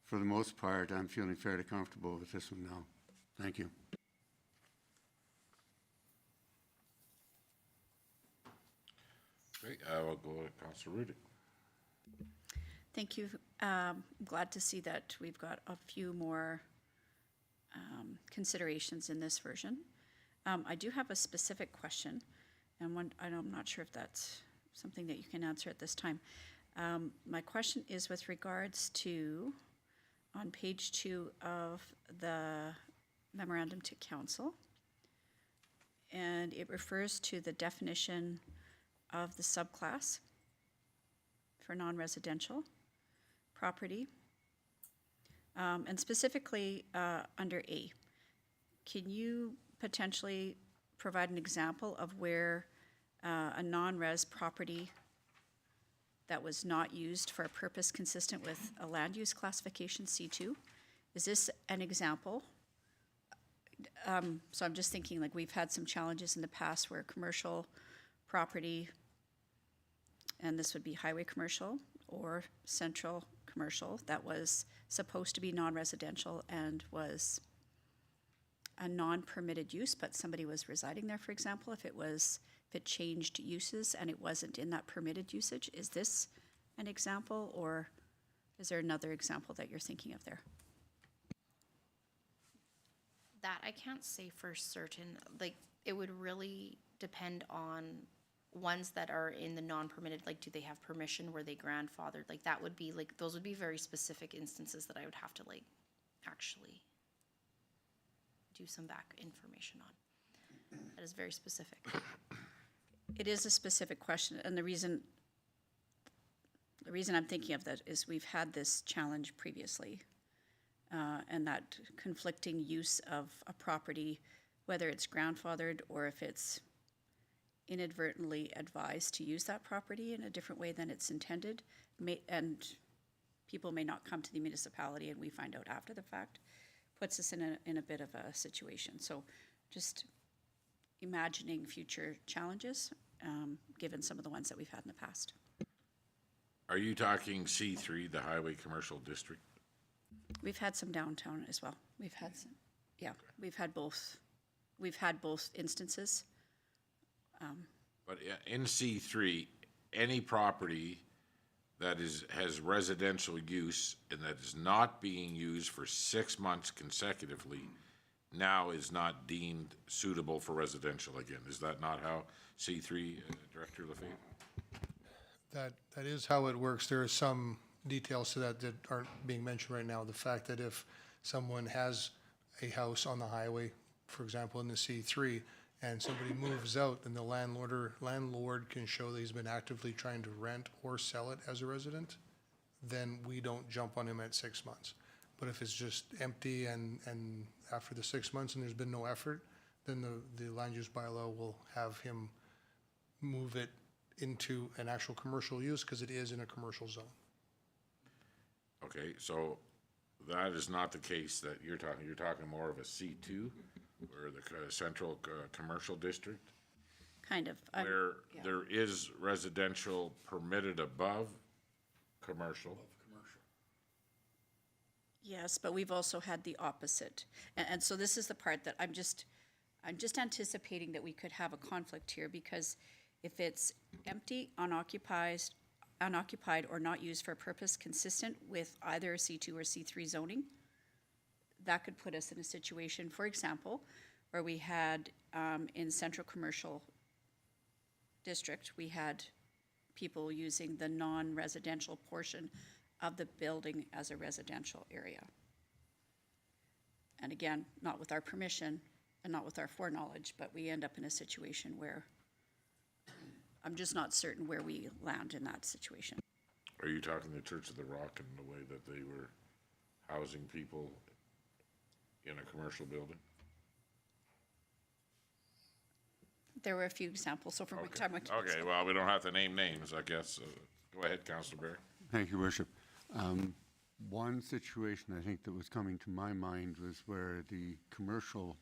for the most part, I'm feeling fairly comfortable with this one now. Thank you. Great, we'll go to Councilor Rudick. Thank you. Glad to see that we've got a few more considerations in this version. I do have a specific question, and I'm not sure if that's something that you can answer at this time. My question is with regards to, on page 2 of the memorandum to council, and it refers to the definition of the subclass for non-residential property, and specifically under A. Can you potentially provide an example of where a non-res property that was not used for a purpose consistent with a land use classification C2? Is this an example? So I'm just thinking, like, we've had some challenges in the past where commercial property, and this would be highway commercial or central commercial, that was supposed to be non-residential and was a non-permitted use, but somebody was residing there, for example, if it changed uses and it wasn't in that permitted usage. Is this an example, or is there another example that you're thinking of there? That I can't say for certain. Like, it would really depend on ones that are in the non-permitted, like, do they have permission, were they grandfathered? Like, that would be, like, those would be very specific instances that I would have to, like, actually do some back information on. That is very specific. It is a specific question, and the reason I'm thinking of that is we've had this challenge previously, and that conflicting use of a property, whether it's grandfathered or if it's inadvertently advised to use that property in a different way than it's intended, and people may not come to the municipality and we find out after the fact, puts us in a bit of a situation. So just imagining future challenges, given some of the ones that we've had in the past. Are you talking C3, the highway commercial district? We've had some downtown as well. We've had some, yeah, we've had both. We've had both instances. But in C3, any property that has residential use and that is not being used for 6 months consecutively now is not deemed suitable for residential again. Is that not how C3, Director Lefebvre? That is how it works. There are some details to that that aren't being mentioned right now. The fact that if someone has a house on the highway, for example, in the C3, and somebody moves out, then the landlord can show that he's been actively trying to rent or sell it as a resident, then we don't jump on him at 6 months. But if it's just empty and after the 6 months and there's been no effort, then the land use bylaw will have him move it into an actual commercial use because it is in a commercial zone. Okay, so that is not the case that you're talking. You're talking more of a C2 or the central commercial district? Kind of. Where yeah. there is residential permitted above commercial. Yes, but we've also had the opposite. And so this is the part that I'm just anticipating that we could have a conflict here, because if it's empty, unoccupied, or not used for a purpose consistent with either C2 or C3 zoning, that could put us in a situation, for example, where we had, in Central Commercial District, we had people using the non-residential portion of the building as a residential area. And again, not with our permission and not with our foreknowledge, but we end up in a situation where I'm just not certain where we land in that situation. Are you talking the Church of the Rock and the way that they were housing people in a commercial building? There were a few examples, so from which time. Okay, well, we don't have to name names, I guess. Go ahead, Councillor Barry. Thank you, Worship. One situation I think that was coming to my mind was where the commercial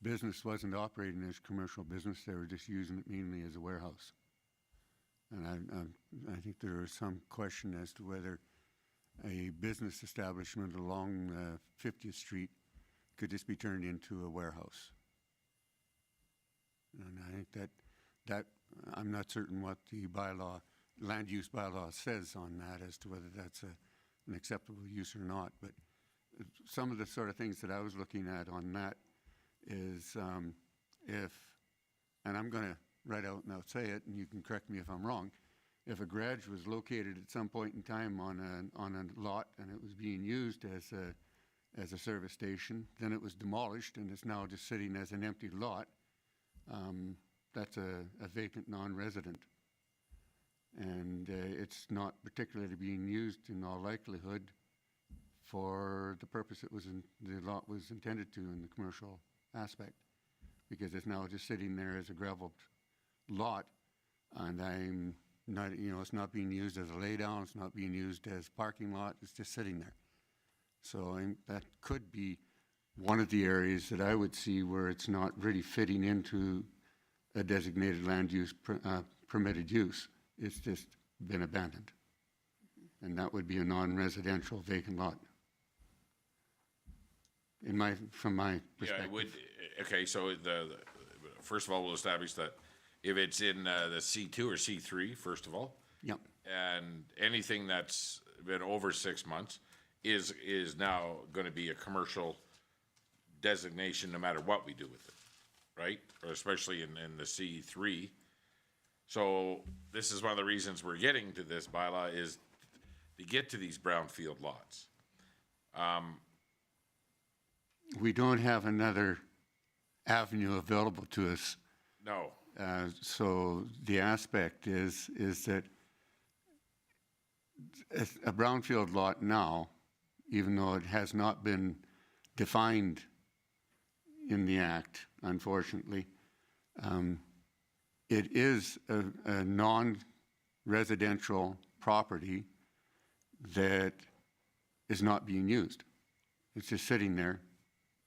business wasn't operating as commercial business, they were just using it mainly as a warehouse. And I think there was some question as to whether a business establishment along 50th Street could just be turned into a warehouse. And I think that I'm not certain what the bylaw, land use bylaw says on that as to whether that's an acceptable use or not. But some of the sort of things that I was looking at on that is if, and I'm going to right out and out say it, and you can correct me if I'm wrong, if a garage was located at some point in time on a lot and it was being used as a service station, then it was demolished and it's now just sitting as an empty lot, that's a vacant non-resident. And it's not particularly being used in all likelihood for the purpose the lot was intended to in the commercial aspect, because it's now just sitting there as a graveled lot, and I'm not, it's not being used as a laydown, it's not being used as parking lot, it's just sitting there. So that could be one of the areas that I would see where it's not really fitting into a designated land use permitted use. It's just been abandoned. And that would be a non-residential vacant lot. From my perspective. Yeah, it would, okay, so first of all, we'll establish that if it's in the C2 or C3, first of all. Yep. And anything that's been over 6 months is now going to be a commercial designation no matter what we do with it, right? Or especially in the C3. So this is one of the reasons we're getting to this bylaw is to get to these brownfield lots. We don't have another avenue available to us. No. So the aspect is that a brownfield lot now, even though it has not been defined in the Act, unfortunately, it is a non-residential property that is not being used. It's just sitting there,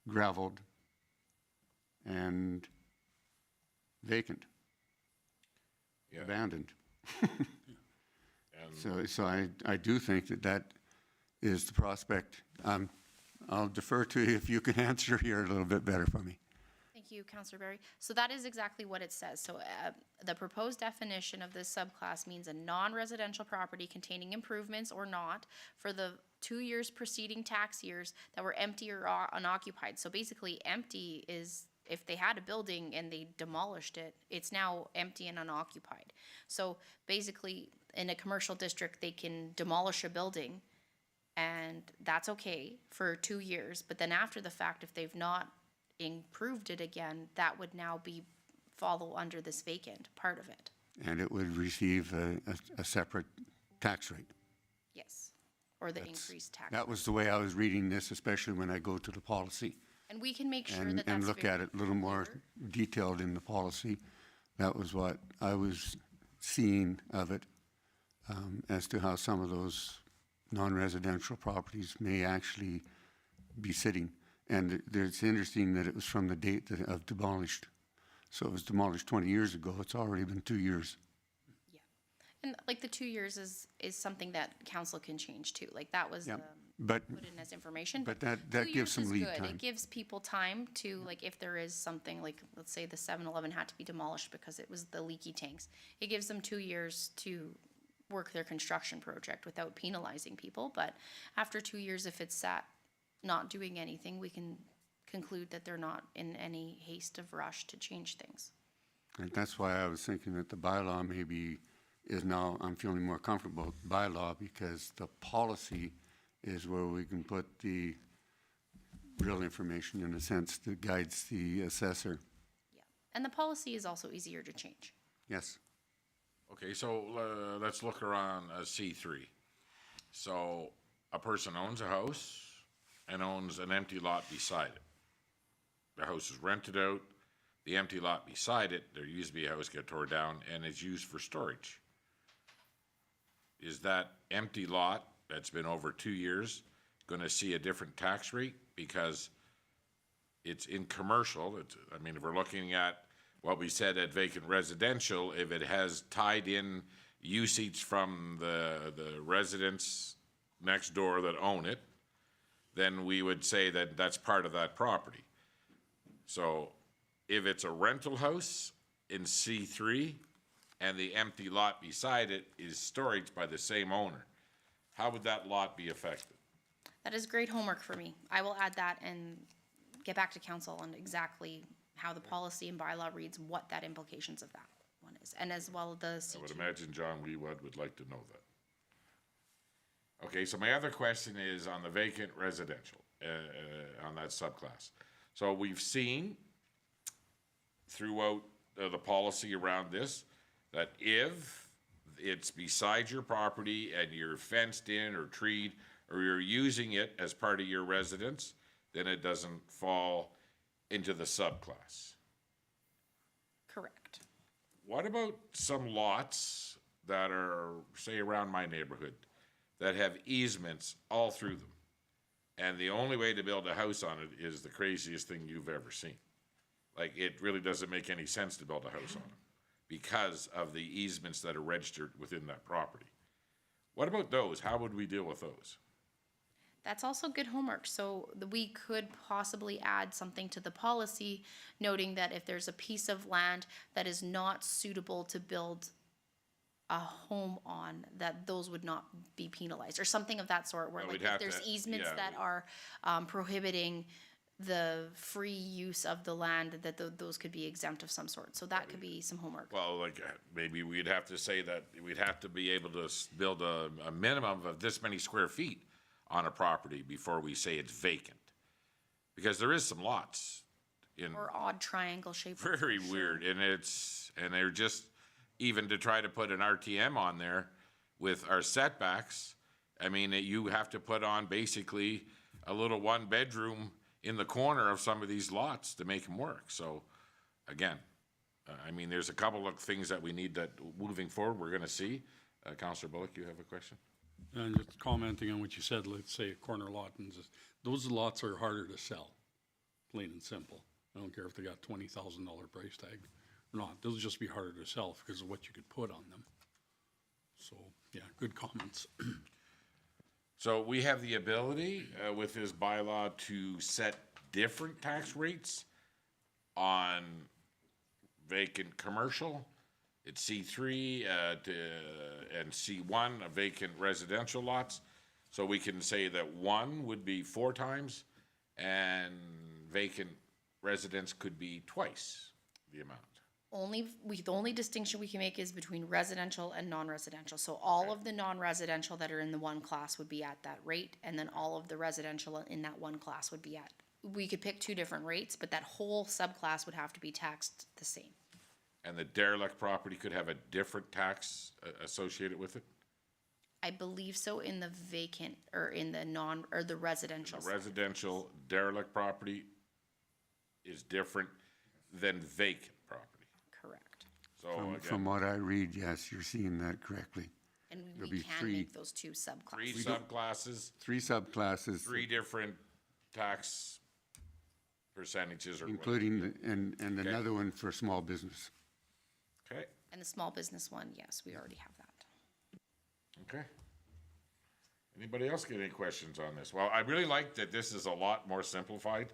graveled, and vacant, abandoned. So I do think that is the prospect. I'll defer to you if you can answer here a little bit better for me. Thank you, Councillor Barry. So that is exactly what it says. So the proposed definition of this subclass means a non-residential property containing improvements or not for the 2 years preceding tax years that were empty or unoccupied. So basically empty is if they had a building and they demolished it, it's now empty and unoccupied. So basically in a commercial district, they can demolish a building and that's okay for 2 years. But then after the fact, if they've not improved it again, that would now follow under this vacant part of it. And it would receive a separate tax rate. Yes, or the increased tax. That was the way I was reading this, especially when I go to the policy. And we can make sure And, that that's and look very at it a little more clear. detailed in the policy. That was what I was seeing of it, as to how some of those non-residential properties may actually be sitting. And it's interesting that it was from the date of demolished. So it was demolished 20 years ago. It's already been 2 years. Yeah. And like the 2 years is something that council can change too. Like that was, Yeah, but, put in as information. but 2 that years gives some is lead good. time. It gives people time to, like, if there is something, like, let's say the 7-Eleven had to be demolished because it was the leaky tanks. It gives them 2 years to work their construction project without penalizing people. But after 2 years, if it's sat not doing anything, we can conclude that they're not in any haste of rush to change things. And that's why I was thinking that the bylaw maybe is now, I'm feeling more comfortable with bylaw because the policy is where we can put the real information in a sense that guides the assessor. Yeah. And the policy is also easier to change. Yes. Okay, so let's look around C3. So a person owns a house and owns an empty lot beside it. The house is rented out, the empty lot beside it, there used to be a house, got tore down, and it's used for storage. Is that empty lot that's been over 2 years gonna see a different tax rate? Because it's in commercial, I mean, if we're looking at what we said at vacant residential, if it has tied in usage from the residents next door that own it, then we would say that that's part of that property. So if it's a rental house in C3 and the empty lot beside it is storage by the same owner, how would that lot be affected? That is great homework for me. I will add that and get back to council on exactly how the policy and bylaw reads, what that implications of that one is, and as well the C2. I would imagine John Weewood would like to know that. Okay, so my other question is on the vacant residential, on that subclass. So we've seen throughout the policy around this, that if it's beside your property and you're fenced in or treed, or you're using it as part of your residence, then it doesn't fall into the subclass. Correct. What about some lots that are, say, around my neighborhood, that have easements all through them? And the only way to build a house on it is the craziest thing you've ever seen. Like, it really doesn't make any sense to build a house on them because of the easements that are registered within that property. What about those? How would we deal with those? That's also good homework. So we could possibly add something to the policy, noting that if there's a piece of land that is not suitable to build a home on, that those would not be penalized, or something of that sort, where Well, like we'd if have there's to- easements yeah, that are prohibiting the free use of the land, that those could be exempt of some sort. So that could be some homework. Well, like, maybe we'd have to say that we'd have to be able to build a minimum of this many square feet on a property before we say it's vacant. Because there is some lots in, Or odd triangle shape. very weird, and they're just, even to try to put an RTM on there with our setbacks, I mean, you have to put on basically a little one-bedroom in the corner of some of these lots to make them work. So, again, I mean, there's a couple of things that we need that, moving forward, we're gonna see. Councillor Bullock, you have a question? And just commenting on what you said, let's say a corner lot, and just, those lots are harder to sell, plain and simple. I don't care if they got $20,000 price tag or not, those just be harder to sell because of what you could put on them. So, yeah, good comments. So we have the ability with this bylaw to set different tax rates on vacant commercial. It's C3 and C1, vacant residential lots. So we can say that one would be 4 times and vacant residence could be twice the amount. The only distinction we can make is between residential and non-residential. So all of the non-residential that are in the one class would be at that rate, and then all of the residential in that one class would be at, we could pick 2 different rates, but that whole subclass would have to be taxed the same. And the derelict property could have a different tax associated with it? I believe so in the vacant, or in the the residential. The residential derelict property is different than vacant property. Correct. So From again, what I read, yes, you're seeing that correctly. And There'll we be can 3 make those 2 subclasses. 3 subclasses, 3 subclasses, 3 different tax percentages or whatever. including, and another one for small business. Okay, And the small business one, yes, we already have that. Okay. Anybody else get any questions on this? Well, I really like that this is a lot more simplified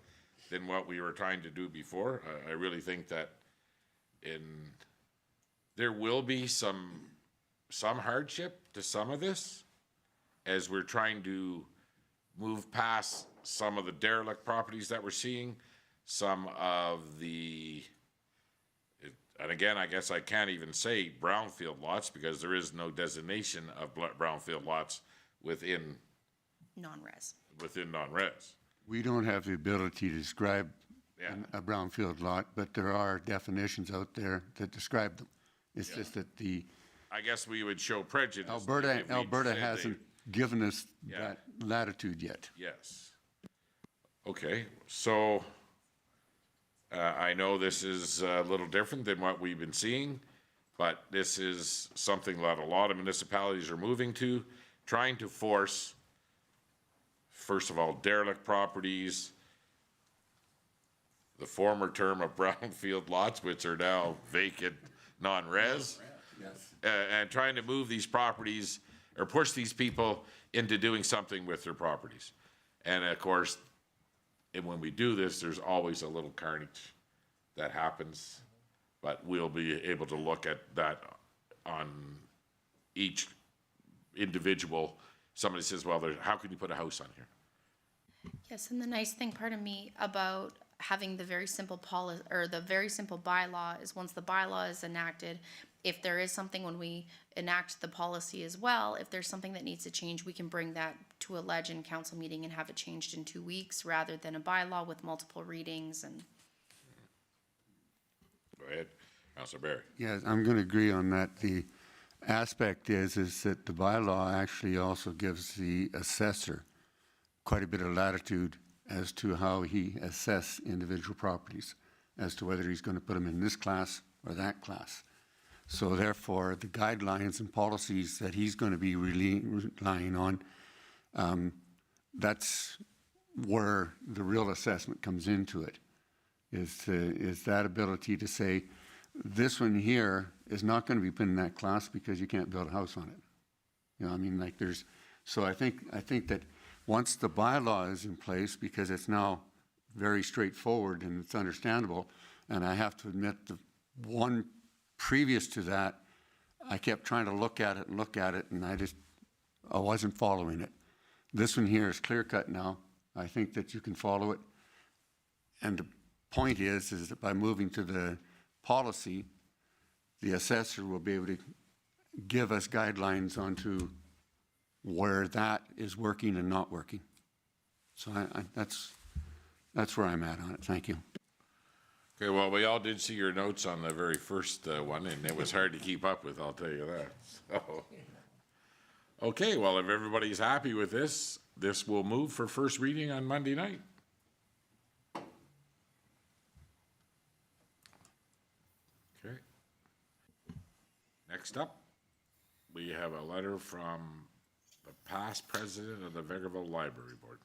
than what we were trying to do before. I really think that there will be some hardship to some of this as we're trying to move past some of the derelict properties that we're seeing, some of the, and again, I guess I can't even say brownfield lots because there is no designation of brownfield lots within Non-res. non-res. We don't have the ability to describe Yeah. a brownfield lot, but there are definitions out there that describe them. It's just that I guess we would show prejudice. Alberta if we said hasn't given us Yeah. that latitude yet. Yes. Okay, so I know this is a little different than what we've been seeing, but this is something that a lot of municipalities are moving to, trying to force, first of all, derelict properties, the former term of brownfield lots, which are now vacant non-res. Yes. And trying to move these properties or push these people into doing something with their properties. And of course, and when we do this, there's always a little carnage that happens, but we'll be able to look at that on each individual. Somebody says, well, how can you put a house on here? Yes, and the nice thing, pardon me, about having the very simple or the very simple bylaw is once the bylaw is enacted, if there is something when we enact the policy as well, if there's something that needs to change, we can bring that to a legend council meeting and have it changed in 2 weeks rather than a bylaw with multiple readings and. Go ahead, Councilor Barry. Yes, I'm going to agree on that. The aspect is that the bylaw actually also gives the assessor quite a bit of latitude as to how he assess individual properties, as to whether he's going to put them in this class or that class. So therefore, the guidelines and policies that he's going to be relying on, that's where the real assessment comes into it, is that ability to say, this one here is not going to be put in that class because you can't build a house on it. You know, I mean, like so I think that once the bylaw is in place, because it's now very straightforward and it's understandable, and I have to admit the one previous to that, I kept trying to look at it, and I wasn't following it. This one here is clear cut now. I think that you can follow it. And the point is that by moving to the policy, the assessor will be able to give us guidelines onto where that is working and not working. So that's where I'm at on it. Thank you. Okay, well, we all did see your notes on the very first one, and it was hard to keep up with, I'll tell you that. So, okay, well, if everybody's happy with this, this will move for first reading on Monday night. Okay. Next up, we have a letter from the past president of the Vegreville Library Board.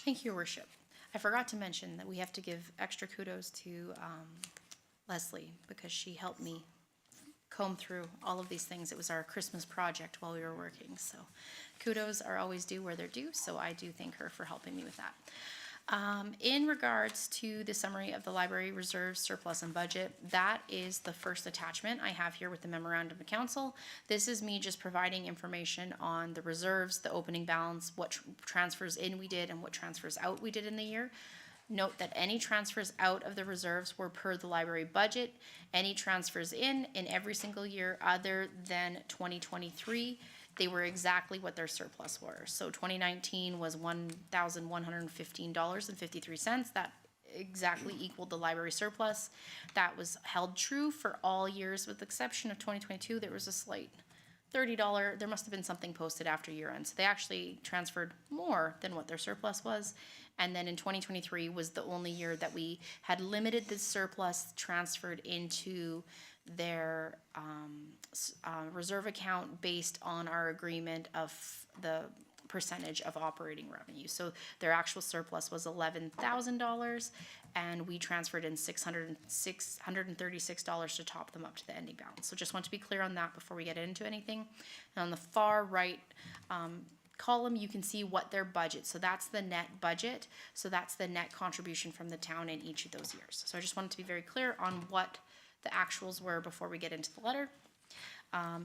Thank you, Your Worship. I forgot to mention that we have to give extra kudos to Leslie because she helped me comb through all of these things. It was our Christmas project while we were working. So kudos are always due where they're due. So I do thank her for helping me with that. In regards to the summary of the library reserves, surplus, and budget, that is the first attachment I have here with the memorandum of council. This is me just providing information on the reserves, the opening balance, what transfers in we did and what transfers out we did in the year. Note that any transfers out of the reserves were per the library budget. Any transfers in every single year other than 2023, they were exactly what their surplus were. So 2019 was $1,115.53. That exactly equaled the library surplus. That was held true for all years with the exception of 2022. There was a slight $30, there must have been something posted after year end. So they actually transferred more than what their surplus was. And then in 2023 was the only year that we had limited the surplus transferred into their reserve account based on our agreement of the percentage of operating revenue. So their actual surplus was $11,000, and we transferred in $636 to top them up to the ending balance. So just want to be clear on that before we get into anything. And on the far right column, you can see what their budget. So that's the net budget. So that's the net contribution from the town in each of those years. So I just wanted to be very clear on what the actuals were before we get into the letter.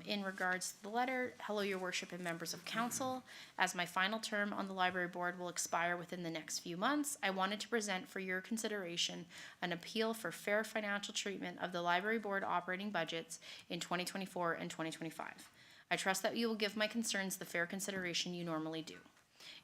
In regards to the letter, hello, your worship and members of council. As my final term on the library board will expire within the next few months, I wanted to present for your consideration an appeal for fair financial treatment of the library board operating budgets in 2024 and 2025. I trust that you will give my concerns the fair consideration you normally do.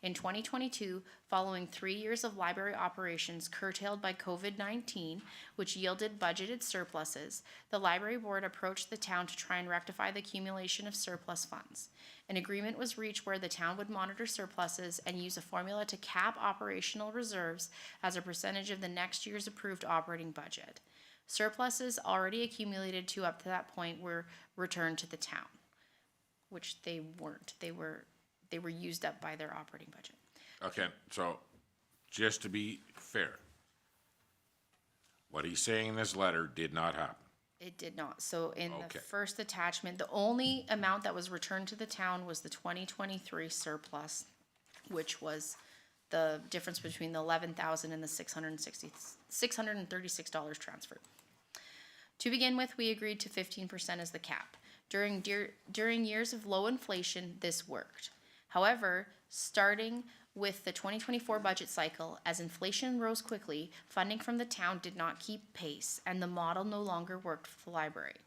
In 2022, following 3 years of library operations curtailed by COVID-19, which yielded budgeted surpluses, the library board approached the town to try and rectify the accumulation of surplus funds. An agreement was reached where the town would monitor surpluses and use a formula to cap operational reserves as a percentage of the next year's approved operating budget. Surpluses already accumulated to up to that point were returned to the town, which they weren't. They were used up by their operating budget. Okay, so just to be fair, what he's saying in this letter did not happen. It did not. So in Okay. the first attachment, the only amount that was returned to the town was the 2023 surplus, which was the difference between the $11,000 and the $636 transferred. To begin with, we agreed to 15% as the cap. During years of low inflation, this worked. However, starting with the 2024 budget cycle, as inflation rose quickly, funding from the town did not keep pace, and the model no longer worked for the library.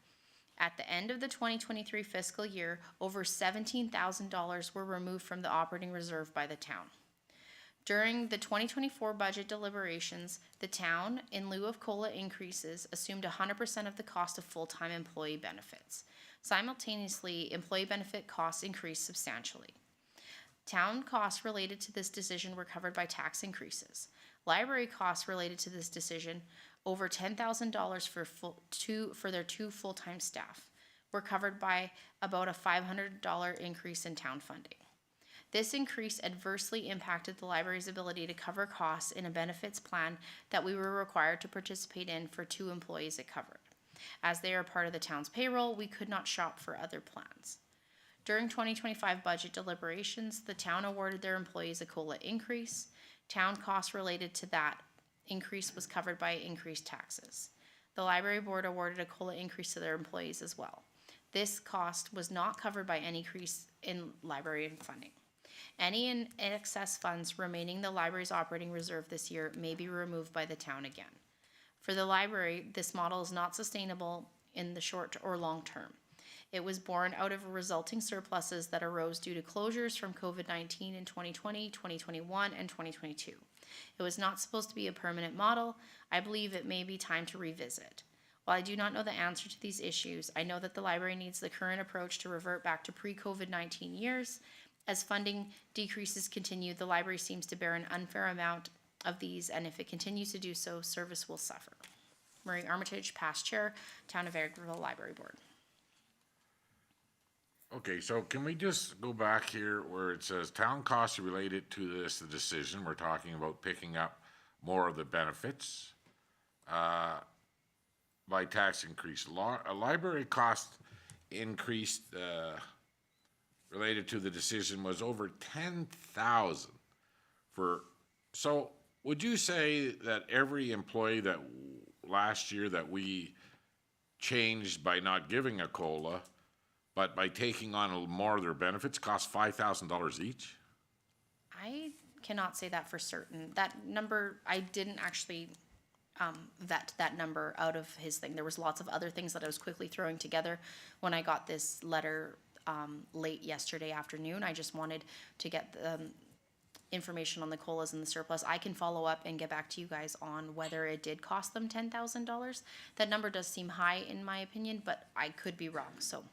At the end of the 2023 fiscal year, over $17,000 were removed from the operating reserve by the town. During the 2024 budget deliberations, the town, in lieu of COLA increases, assumed 100% of the cost of full-time employee benefits. Simultaneously, employee benefit costs increased substantially. Town costs related to this decision were covered by tax increases. Library costs related to this decision, over $10,000 for their 2 full-time staff, were covered by about a $500 increase in town funding. This increase adversely impacted the library's ability to cover costs in a benefits plan that we were required to participate in for 2 employees it covered. As they are part of the town's payroll, we could not shop for other plans. During 2025 budget deliberations, the town awarded their employees a COLA increase. Town costs related to that increase was covered by increased taxes. The library board awarded a COLA increase to their employees as well. This cost was not covered by any increase in library funding. Any in excess funds remaining in the library's operating reserve this year may be removed by the town again. For the library, this model is not sustainable in the short or long term. It was born out of resulting surpluses that arose due to closures from COVID-19 in 2020, 2021, and 2022. It was not supposed to be a permanent model. I believe it may be time to revisit. While I do not know the answer to these issues, I know that the library needs the current approach to revert back to pre-COVID-19 years. As funding decreases continue, the library seems to bear an unfair amount of these, and if it continues to do so, service will suffer. Marie Armitage, past chair, Town of Vegreville Library Board. Okay, so can we just go back here where it says town costs related to this decision? We're talking about picking up more of the benefits by tax increase. A library cost increase related to the decision was over 10,000 for. So would you say that every employee that last year that we changed by not giving a COLA, but by taking on more of their benefits, cost $5,000 each? I cannot say that for certain. That number, I didn't actually vet that number out of his thing. There was lots of other things that I was quickly throwing together when I got this letter late yesterday afternoon. I just wanted to get the information on the COLAs and the surplus. I can follow up and get back to you guys on whether it did cost them $10,000. That number does seem high in my opinion, but I could be wrong. So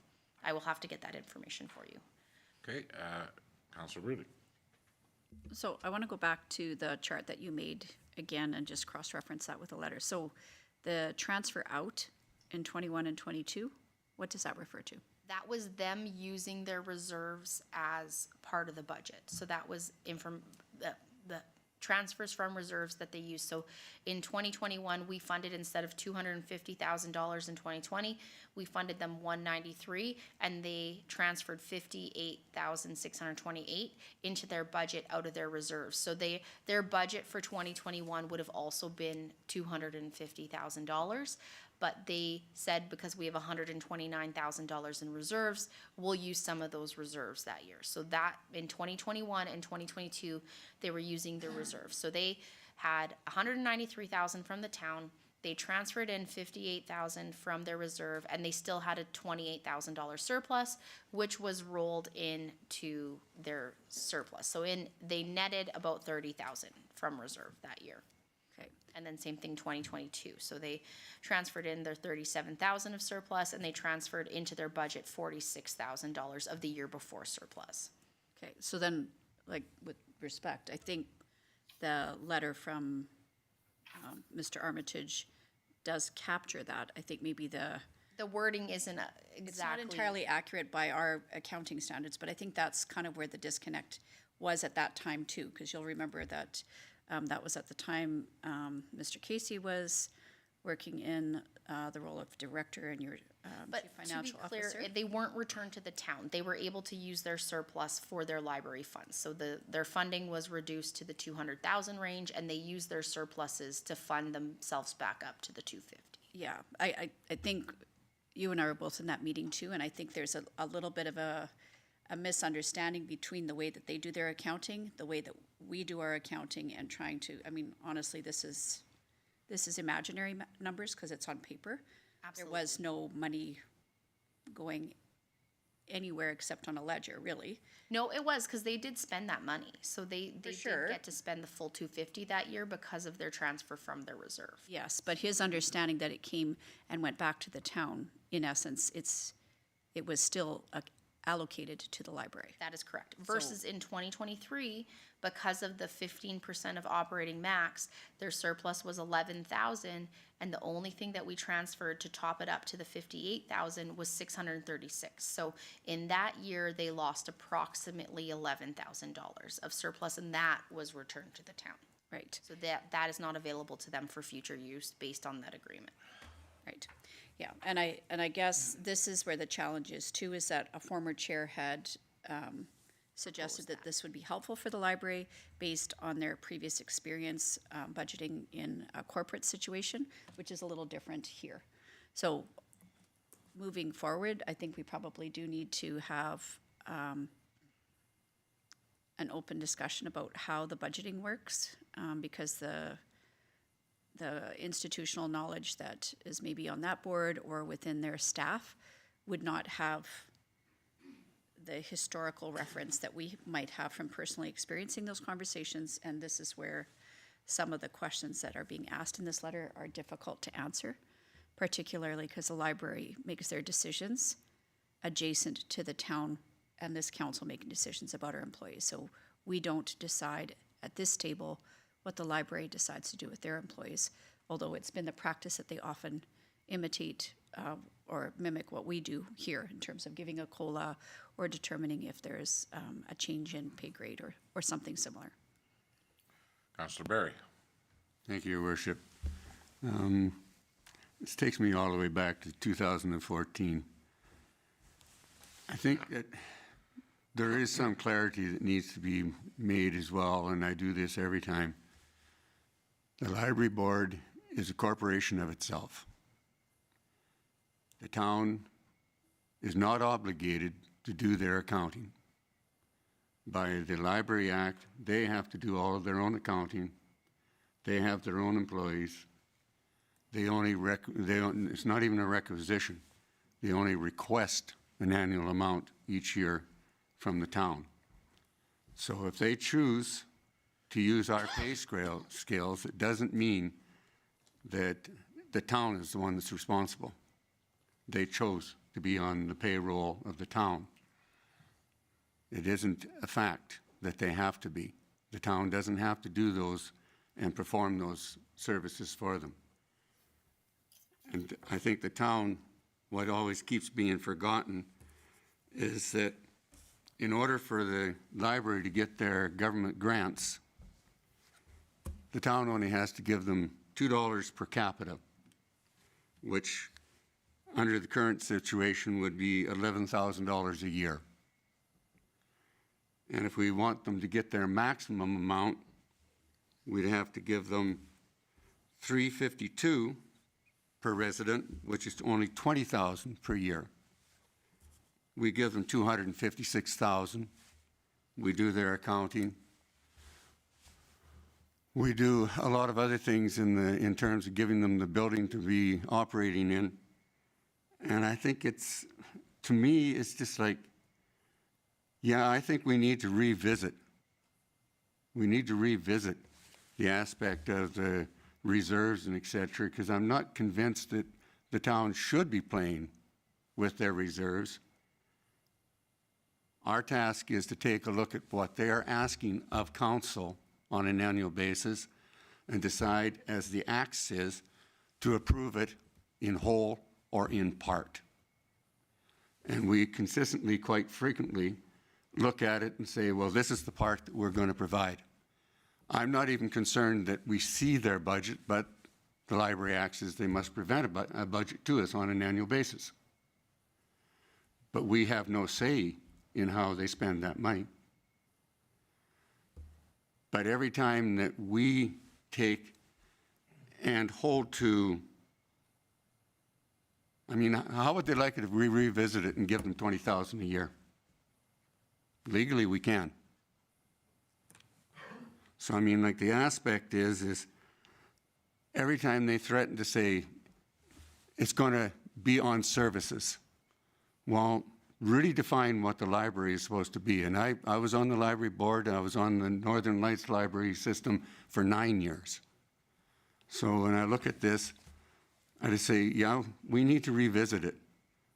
I will have to get that information for you. Okay, Councilor Rudy. So I want to go back to the chart that you made again and just cross-reference that with the letter. So the transfer out in 21 and 22, what does that refer to? That was them using their reserves as part of the budget. So that was the transfers from reserves that they used. So in 2021, we funded, instead of $250,000 in 2020, we funded them 193, and they transferred 58,628 into their budget out of their reserves. So their budget for 2021 would have also been $250,000. But they said, because we have $129,000 in reserves, we'll use some of those reserves that year. So that in 2021 and 2022, they were using the reserves. So they had $193,000 from the town. They transferred in $58,000 from their reserve, and they still had a $28,000 surplus, which was rolled into their surplus. So they netted about $30,000 from reserve that year. Okay. And then same thing 2022. So they transferred in their $37,000 of surplus, and they transferred into their budget $46,000 of the year before surplus. Okay, so then, like, with respect, I think the letter from Mr. Armitage does capture that. I think maybe the wording isn't exactly. It's not entirely accurate by our accounting standards, but I think that's kind of where the disconnect was at that time too, because you'll remember that that was at the time Mr. Casey was working in the role of director and your chief But to be financial clear, officer. they weren't returned to the town. They were able to use their surplus for their library funds. So their funding was reduced to the 200,000 range, and they used their surpluses to fund themselves back up to the 250. Yeah, I think you and I were both in that meeting too, and I think there's a little bit of a misunderstanding between the way that they do their accounting, the way that we do our accounting, and trying to, I mean, honestly, this is imaginary numbers because it's on paper. Absolutely. There was no money going anywhere except on a ledger, really. No, it was, because they did spend that money. So they did sure. get to spend the full 250 that year because of their transfer from their reserve. Yes, but his understanding that it came and went back to the town, in essence, it was still allocated to the library. That is correct. Versus in 2023, because of the 15% of operating max, their surplus was 11,000, and the only thing that we transferred to top it up to the 58,000 was 636. So in that year, they lost approximately $11,000 of surplus, and that was returned to the town. Right, So that is not available to them for future use based on that agreement. right. Yeah, and I guess this is where the challenge is too, is that a former chair had suggested that this would be helpful for the library based on their previous experience budgeting in a corporate situation, which is a little different here. So moving forward, I think we probably do need to have an open discussion about how the budgeting works, because the institutional knowledge that is maybe on that board or within their staff would not have the historical reference that we might have from personally experiencing those conversations. And this is where some of the questions that are being asked in this letter are difficult to answer, particularly because the library makes their decisions adjacent to the town and this council making decisions about our employees. So we don't decide at this table what the library decides to do with their employees, although it's been the practice that they often imitate or mimic what we do here in terms of giving a COLA or determining if there's a change in pay grade or something similar. Councillor Barry. Thank you, Your Worship. This takes me all the way back to 2014. I think that there is some clarity that needs to be made as well, and I do this every time. The library board is a corporation of itself. The town is not obligated to do their accounting. By the Library Act, they have to do all of their own accounting. They have their own employees. It's not even a requisition. They only request an annual amount each year from the town. So if they choose to use our pay scales, it doesn't mean that the town is the one that's responsible. They chose to be on the payroll of the town. It isn't a fact that they have to be. The town doesn't have to do those and perform those services for them. And I think the town, what always keeps being forgotten is that in order for the library to get their government grants, the town only has to give them $2 per capita, which under the current situation would be $11,000 a year. And if we want them to get their maximum amount, we'd have to give them $352 per resident, which is only $20,000 per year. We give them $256,000. We do their accounting. We do a lot of other things in terms of giving them the building to be operating in. And I think to me, it's just like, yeah, I think we need to revisit. We need to revisit the aspect of the reserves and et cetera, because I'm not convinced that the town should be playing with their reserves. Our task is to take a look at what they are asking of council on an annual basis and decide, as the act says, to approve it in whole or in part. And we consistently, quite frequently, look at it and say, well, this is the part that we're going to provide. I'm not even concerned that we see their budget, but the library acts as they must present a budget to us on an annual basis. But we have no say in how they spend that money. But every time that we take and hold to, I mean, how would they like it if we revisit it and give them $20,000 a year? Legally, we can. So, I mean, like, the aspect is every time they threaten to say it's going to be on services, well, really define what the library is supposed to be. And I was on the library board. I was on the Northern Lights library system for 9 years. So when I look at this, I just say, yeah, we need to revisit it.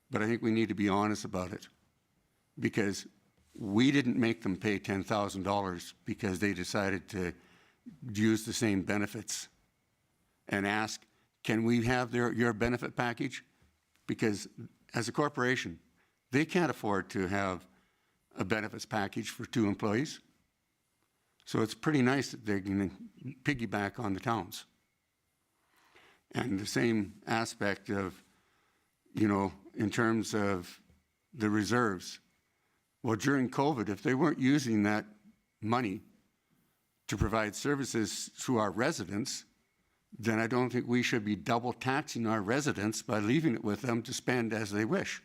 But I think we need to be honest about it, because we didn't make them pay $10,000 because they decided to use the same benefits and ask, can we have your benefit package? Because as a corporation, they can't afford to have a benefits package for 2 employees. So it's pretty nice that they're going to piggyback on the towns. And the same aspect of, you know, in terms of the reserves. Well, during COVID, if they weren't using that money to provide services to our residents, then I don't think we should be double taxing our residents by leaving it with them to spend as they wish.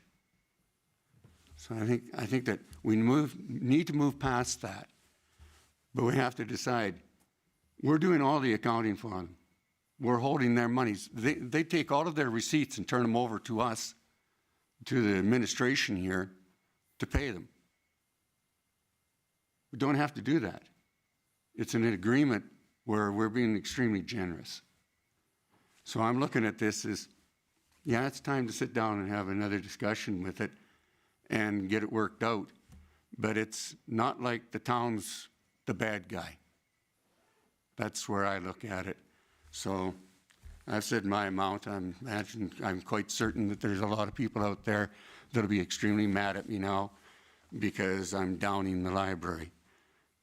So I think that we need to move past that. But we have to decide, we're doing all the accounting for them. We're holding their monies. They take all of their receipts and turn them over to us, to the administration here, to pay them. We don't have to do that. It's an agreement where we're being extremely generous. So I'm looking at this as, yeah, it's time to sit down and have another discussion with it and get it worked out. But it's not like the town's the bad guy. That's where I look at it. So I've said my amount. I'm quite certain that there's a lot of people out there that'll be extremely mad at me now because I'm downing the library.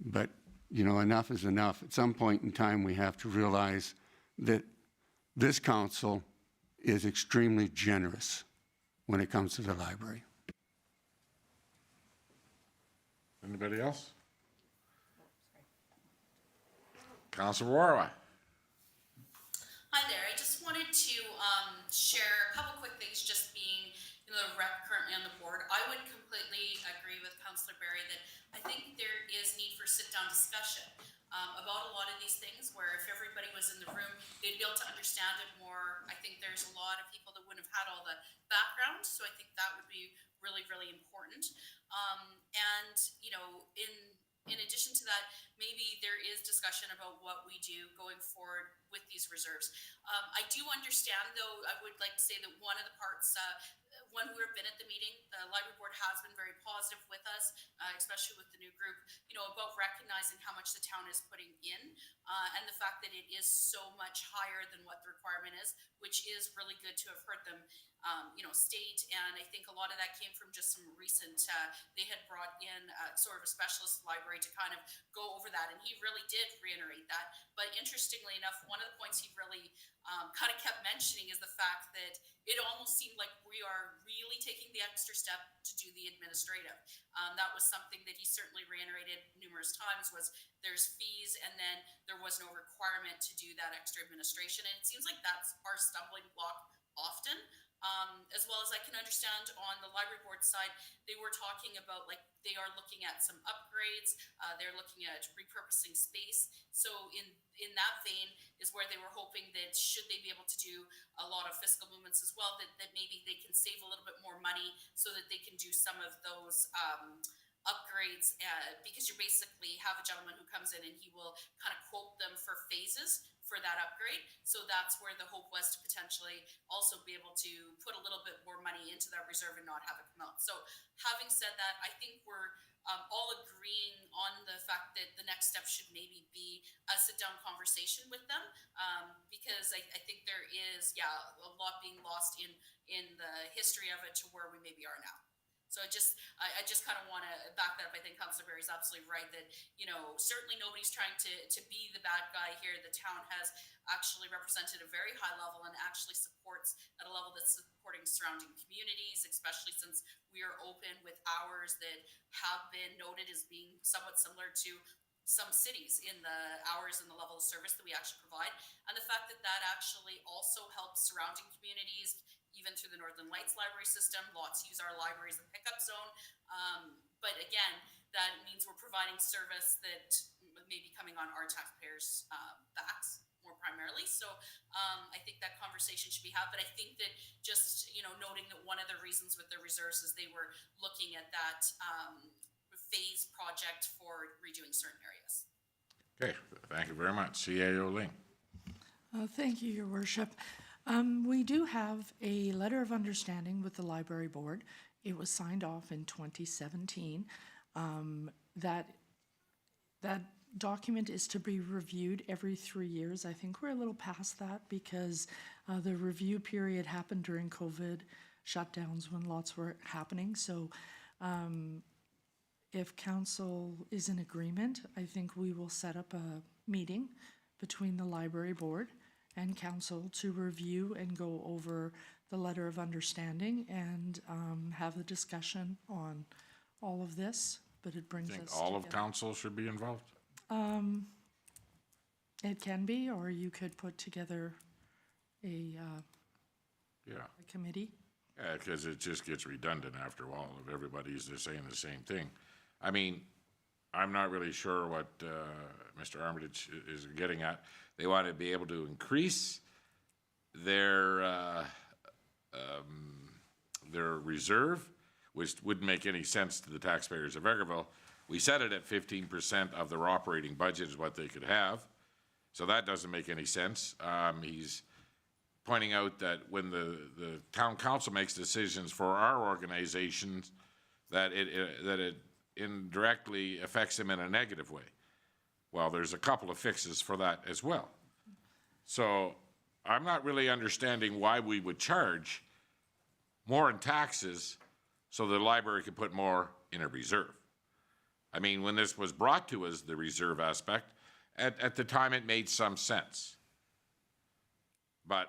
But, you know, enough is enough. At some point in time, we have to realize that this council is extremely generous when it comes to the library. Anybody else? Councilor Warwa. Hi there. I just wanted to share a couple quick things, just being the rep currently on the board. I would completely agree with Councilor Barry that I think there is need for sit-down discussion about a lot of these things, where if everybody was in the room, they'd be able to understand it more. I think there's a lot of people that wouldn't have had all the background, so I think that would be really, really important. And, you know, in addition to that, maybe there is discussion about what we do going forward with these reserves. I do understand, though, I would like to say that one of the parts when we've been at the meeting, the library board has been very positive with us, especially with the new group, about recognizing how much the town is putting in, and the fact that it is so much higher than what the requirement is, which is really good to have heard them, state. And I think a lot of that came from just some recent, they had brought in sort of a specialist library to kind of go over that, and he really did reiterate that. But interestingly enough, one of the points he really kind of kept mentioning is the fact that it almost seemed like we are really taking the extra step to do the administrative. That was something that he certainly reiterated numerous times, was there's fees and then there was no requirement to do that extra administration. And it seems like that's our stumbling block often. As well as I can understand on the library board side, they were talking about, like, they are looking at some upgrades, they're looking at repurposing space. So in that vein is where they were hoping that should they be able to do a lot of fiscal movements as well, that maybe they can save a little bit more money so that they can do some of those upgrades, because you basically have a gentleman who comes in and he will kind of quote them for phases for that upgrade. So that's where the hope was, to potentially also be able to put a little bit more money into that reserve and not have it come out. So having said that, I think we're all agreeing on the fact that the next step should maybe be a sit-down conversation with them, because I think there is, a lot being lost in the history of it to where we maybe are now. So I just kind of want to back that up. I think Councillor Barry is absolutely right that, certainly nobody's trying to be the bad guy here. The town has actually represented a very high level and actually supports at a level that's supporting surrounding communities, especially since we are open with hours that have been noted as being somewhat similar to some cities in the hours and the level of service that we actually provide. And the fact that that actually also helps surrounding communities, even through the Northern Lights library system. Lots use our library as a pickup zone. But again, that means we're providing service that may be coming on our taxpayers' backs more primarily. So I think that conversation should be had. But I think that just, noting that one of the reasons with their reserves is they were looking at that phase project for redoing certain areas. Okay, thank you very much. CAO Ling. Thank you, Your Worship. We do have a letter of understanding with the library board. It was signed off in 2017. That document is to be reviewed every 3 years. I think we're a little past that because the review period happened during COVID shutdowns when lots were happening. So if council is in agreement, I think we will set up a meeting between the library board and council to review and go over the letter of understanding and have a discussion on all of this, but it brings us Think all of together. council should be involved? It can be, or you could put together a committee. Yeah, because it just gets redundant after a while if everybody's just saying the same thing. I mean, I'm not really sure what Mr. Armitage is getting at. They want to be able to increase their reserve, which wouldn't make any sense to the taxpayers of Vegreville. We set it at 15% of their operating budget is what they could have. So that doesn't make any sense. He's pointing out that when the town council makes decisions for our organizations, that it indirectly affects them in a negative way. Well, there's a couple of fixes for that as well. So I'm not really understanding why we would charge more in taxes so the library could put more in a reserve. I mean, when this was brought to us, the reserve aspect, at the time it made some sense. But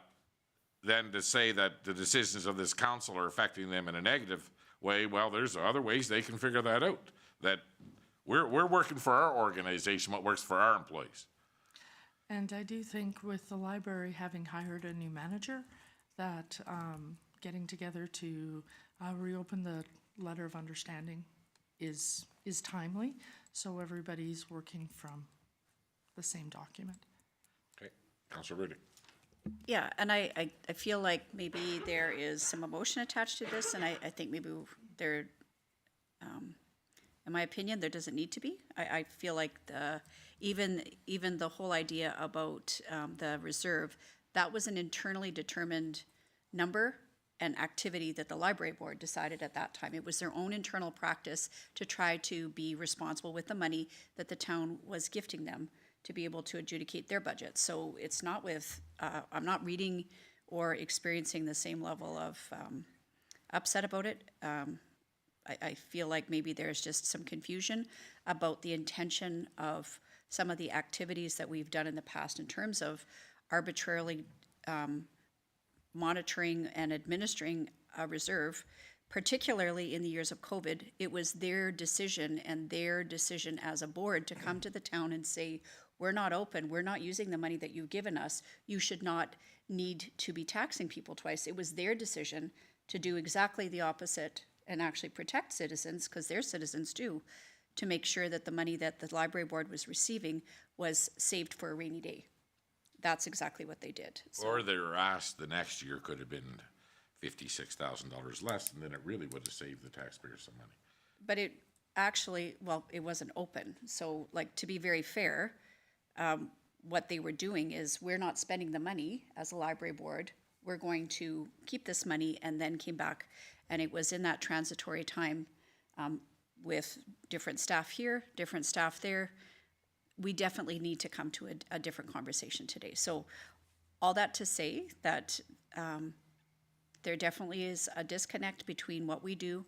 then to say that the decisions of this council are affecting them in a negative way, well, there's other ways they can figure that out. That we're working for our organization, what works for our employees. And I do think with the library having hired a new manager, that getting together to reopen the letter of understanding is timely, so everybody's working from the same document. Okay, Councilor Rudy. Yeah, and I feel like maybe there is some emotion attached to this, and I think maybe there, in my opinion, there doesn't need to be. I feel like even the whole idea about the reserve, that was an internally determined number, an activity that the library board decided at that time. It was their own internal practice to try to be responsible with the money that the town was gifting them to be able to adjudicate their budget. So it's not with, I'm not reading or experiencing the same level of upset about it. I feel like maybe there's just some confusion about the intention of some of the activities that we've done in the past in terms of arbitrarily monitoring and administering a reserve, particularly in the years of COVID. It was their decision and their decision as a board to come to the town and say, we're not open, we're not using the money that you've given us, you should not need to be taxing people twice. It was their decision to do exactly the opposite and actually protect citizens, because they're citizens too, to make sure that the money that the library board was receiving was saved for a rainy day. That's exactly what they did. So, Or they were asked the next year could have been $56,000 less, and then it really would have saved the taxpayers some money. but it actually, well, it wasn't open. So, like, to be very fair, what they were doing is, we're not spending the money as a library board. We're going to keep this money, and then came back. And it was in that transitory time with different staff here, different staff there. We definitely need to come to a different conversation today. So all that to say that there definitely is a disconnect between what we do,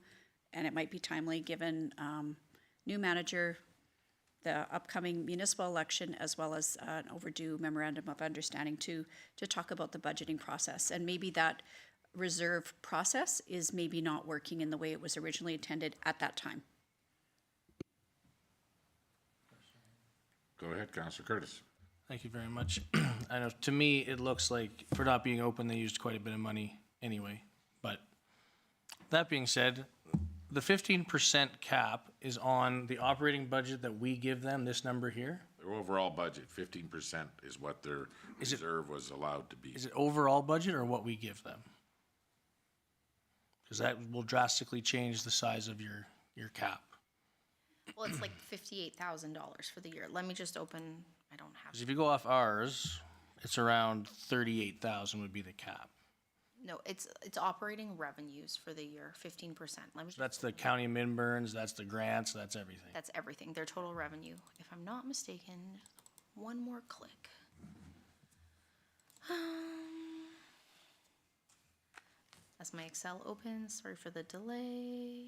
and it might be timely given new manager, the upcoming municipal election, as well as an overdue memorandum of understanding to talk about the budgeting process. And maybe that reserve process is maybe not working in the way it was originally intended at that time. Go ahead, Councillor Curtis. Thank you very much. I know, to me, it looks like for not being open, they used quite a bit of money anyway. But that being said, the 15% cap is on the operating budget that we give them, this number here. Their overall budget, 15% is what their reserve was allowed to be. Is it overall budget or what we give them? Because that will drastically change the size of your cap. Well, it's like $58,000 for the year. Let me just open, I don't have, Because if you go off ours, it's around 38,000 would be the cap. no, it's operating revenues for the year, 15%. Let me, So that's the county of Minburns, that's the grants, that's everything. that's everything, their total revenue. If I'm not mistaken, one more click. As my Excel opens, sorry for the delay.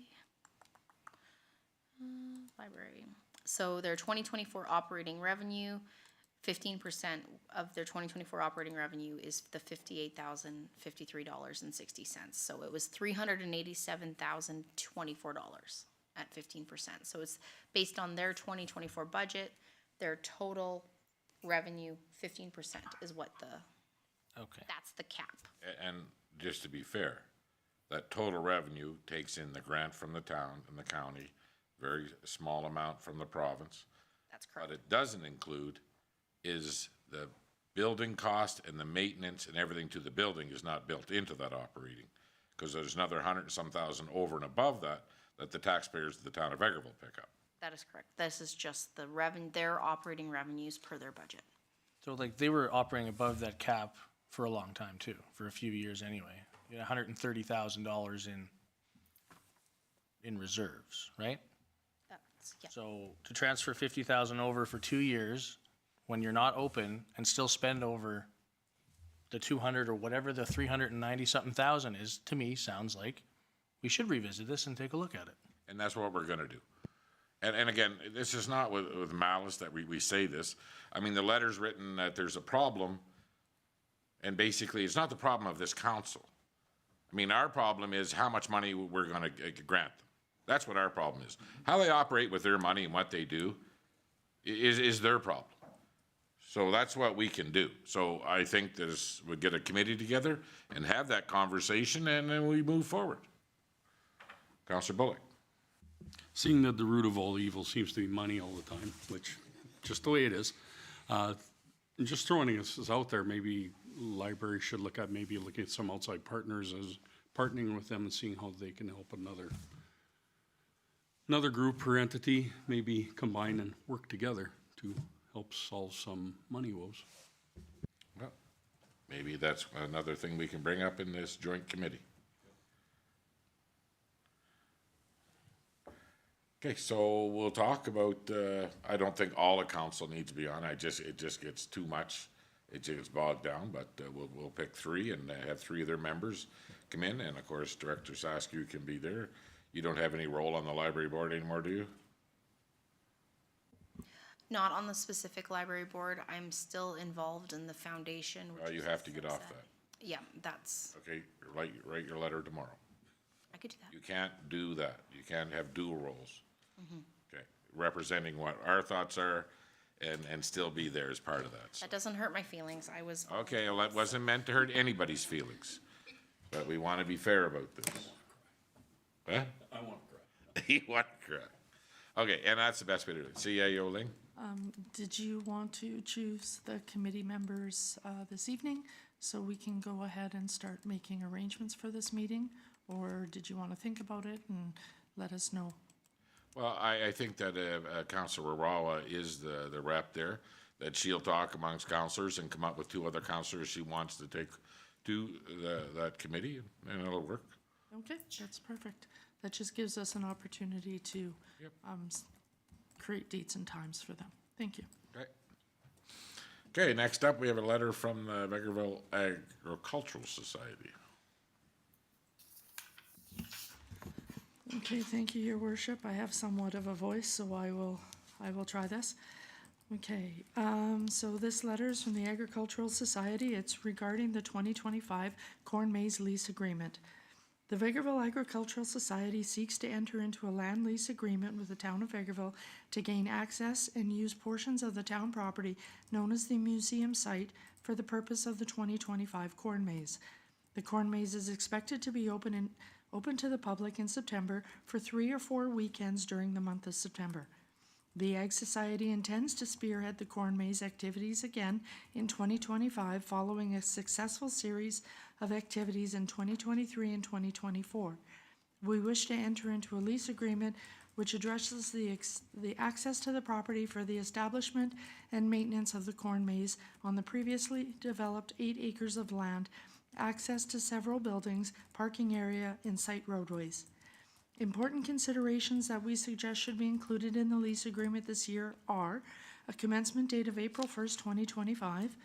Library. So their 2024 operating revenue, 15% of their 2024 operating revenue is the $58,053.60. So it was $387,024 at 15%. So it's based on their 2024 budget, their total revenue, 15% is what Okay. that's the cap. And just to be fair, that total revenue takes in the grant from the town and the county, very small amount from the province. That's correct. What it doesn't include is the building cost, and the maintenance and everything to the building is not built into that operating, because there's another 100 and some thousand over and above that the taxpayers of the town of Vegreville pick up. That is correct. This is just the their operating revenues per their budget. So like they were operating above that cap for a long time too, for a few years anyway. You had $130,000 in reserves, right? That's, yeah. So to transfer 50,000 over for 2 years, when you're not open, and still spend over the 200 or whatever the 390 something thousand is, to me, sounds like we should revisit this and take a look at it. And that's what we're gonna do. And again, this is not with malice that we say this. I mean, the letter's written that there's a problem, and basically, it's not the problem of this council. I mean, our problem is how much money we're gonna grant them. That's what our problem is. How they operate with their money and what they do is their problem. So that's what we can do. So I think that we get a committee together and have that conversation, and then we move forward. Councillor Bullock. Seeing that the root of all evil seems to be money all the time, which, just the way it is, just throwing this out there, maybe library should look at, maybe looking at some outside partners as partnering with them and seeing how they can help another group or entity, maybe combine and work together to help solve some money woes. Well, maybe that's another thing we can bring up in this joint committee. Okay, so we'll talk about, I don't think all the council needs to be on, it just gets too much. It just gets bogged down, but we'll pick three and have three of their members come in, and of course, Director Saskew can be there. You don't have any role on the library board anymore, do you? Not on the specific library board. I'm still involved in the foundation. Which You is have to get a off subset. that. Yeah, that's, Okay, write your letter tomorrow. I could do that. You can't do that. You can't have dual roles. Okay, representing what our thoughts are and still be there as part of that. So. That doesn't hurt my feelings. I was. Okay, well, that wasn't meant to hurt anybody's feelings, but we want to be fair about this. Huh? I want to cry. You want to cry. Okay, and that's the best way to do it. CAO Ling? Did you want to choose the committee members this evening so we can go ahead and start making arrangements for this meeting? Or did you want to think about it and let us know? Well, I think that Councilor Rawa is the rep there, that she'll talk amongst councilors and come up with two other councilors she wants to take to that committee, and it'll work. Okay, that's perfect. That just gives us an opportunity to create dates and times for them. Thank you. Okay. Okay, next up, we have a letter from the Vegreville Agricultural Society. Okay, thank you, Your Worship. I have somewhat of a voice, so I will try this. Okay, so this letter is from the Agricultural Society. It's regarding the 2025 corn maize lease agreement. The Vegreville Agricultural Society seeks to enter into a land lease agreement with the town of Vegreville to gain access and use portions of the town property known as the museum site for the purpose of the 2025 corn maize. The corn maize is expected to be open to the public in September for 3 or 4 weekends during the month of September. The Ag Society intends to spearhead the corn maize activities again in 2025 following a successful series of activities in 2023 and 2024. We wish to enter into a lease agreement which addresses the access to the property for the establishment and maintenance of the corn maize on the previously developed 8 acres of land, access to several buildings, parking area, and site roadways. Important considerations that we suggest should be included in the lease agreement this year are a commencement date of April 1st, 2025,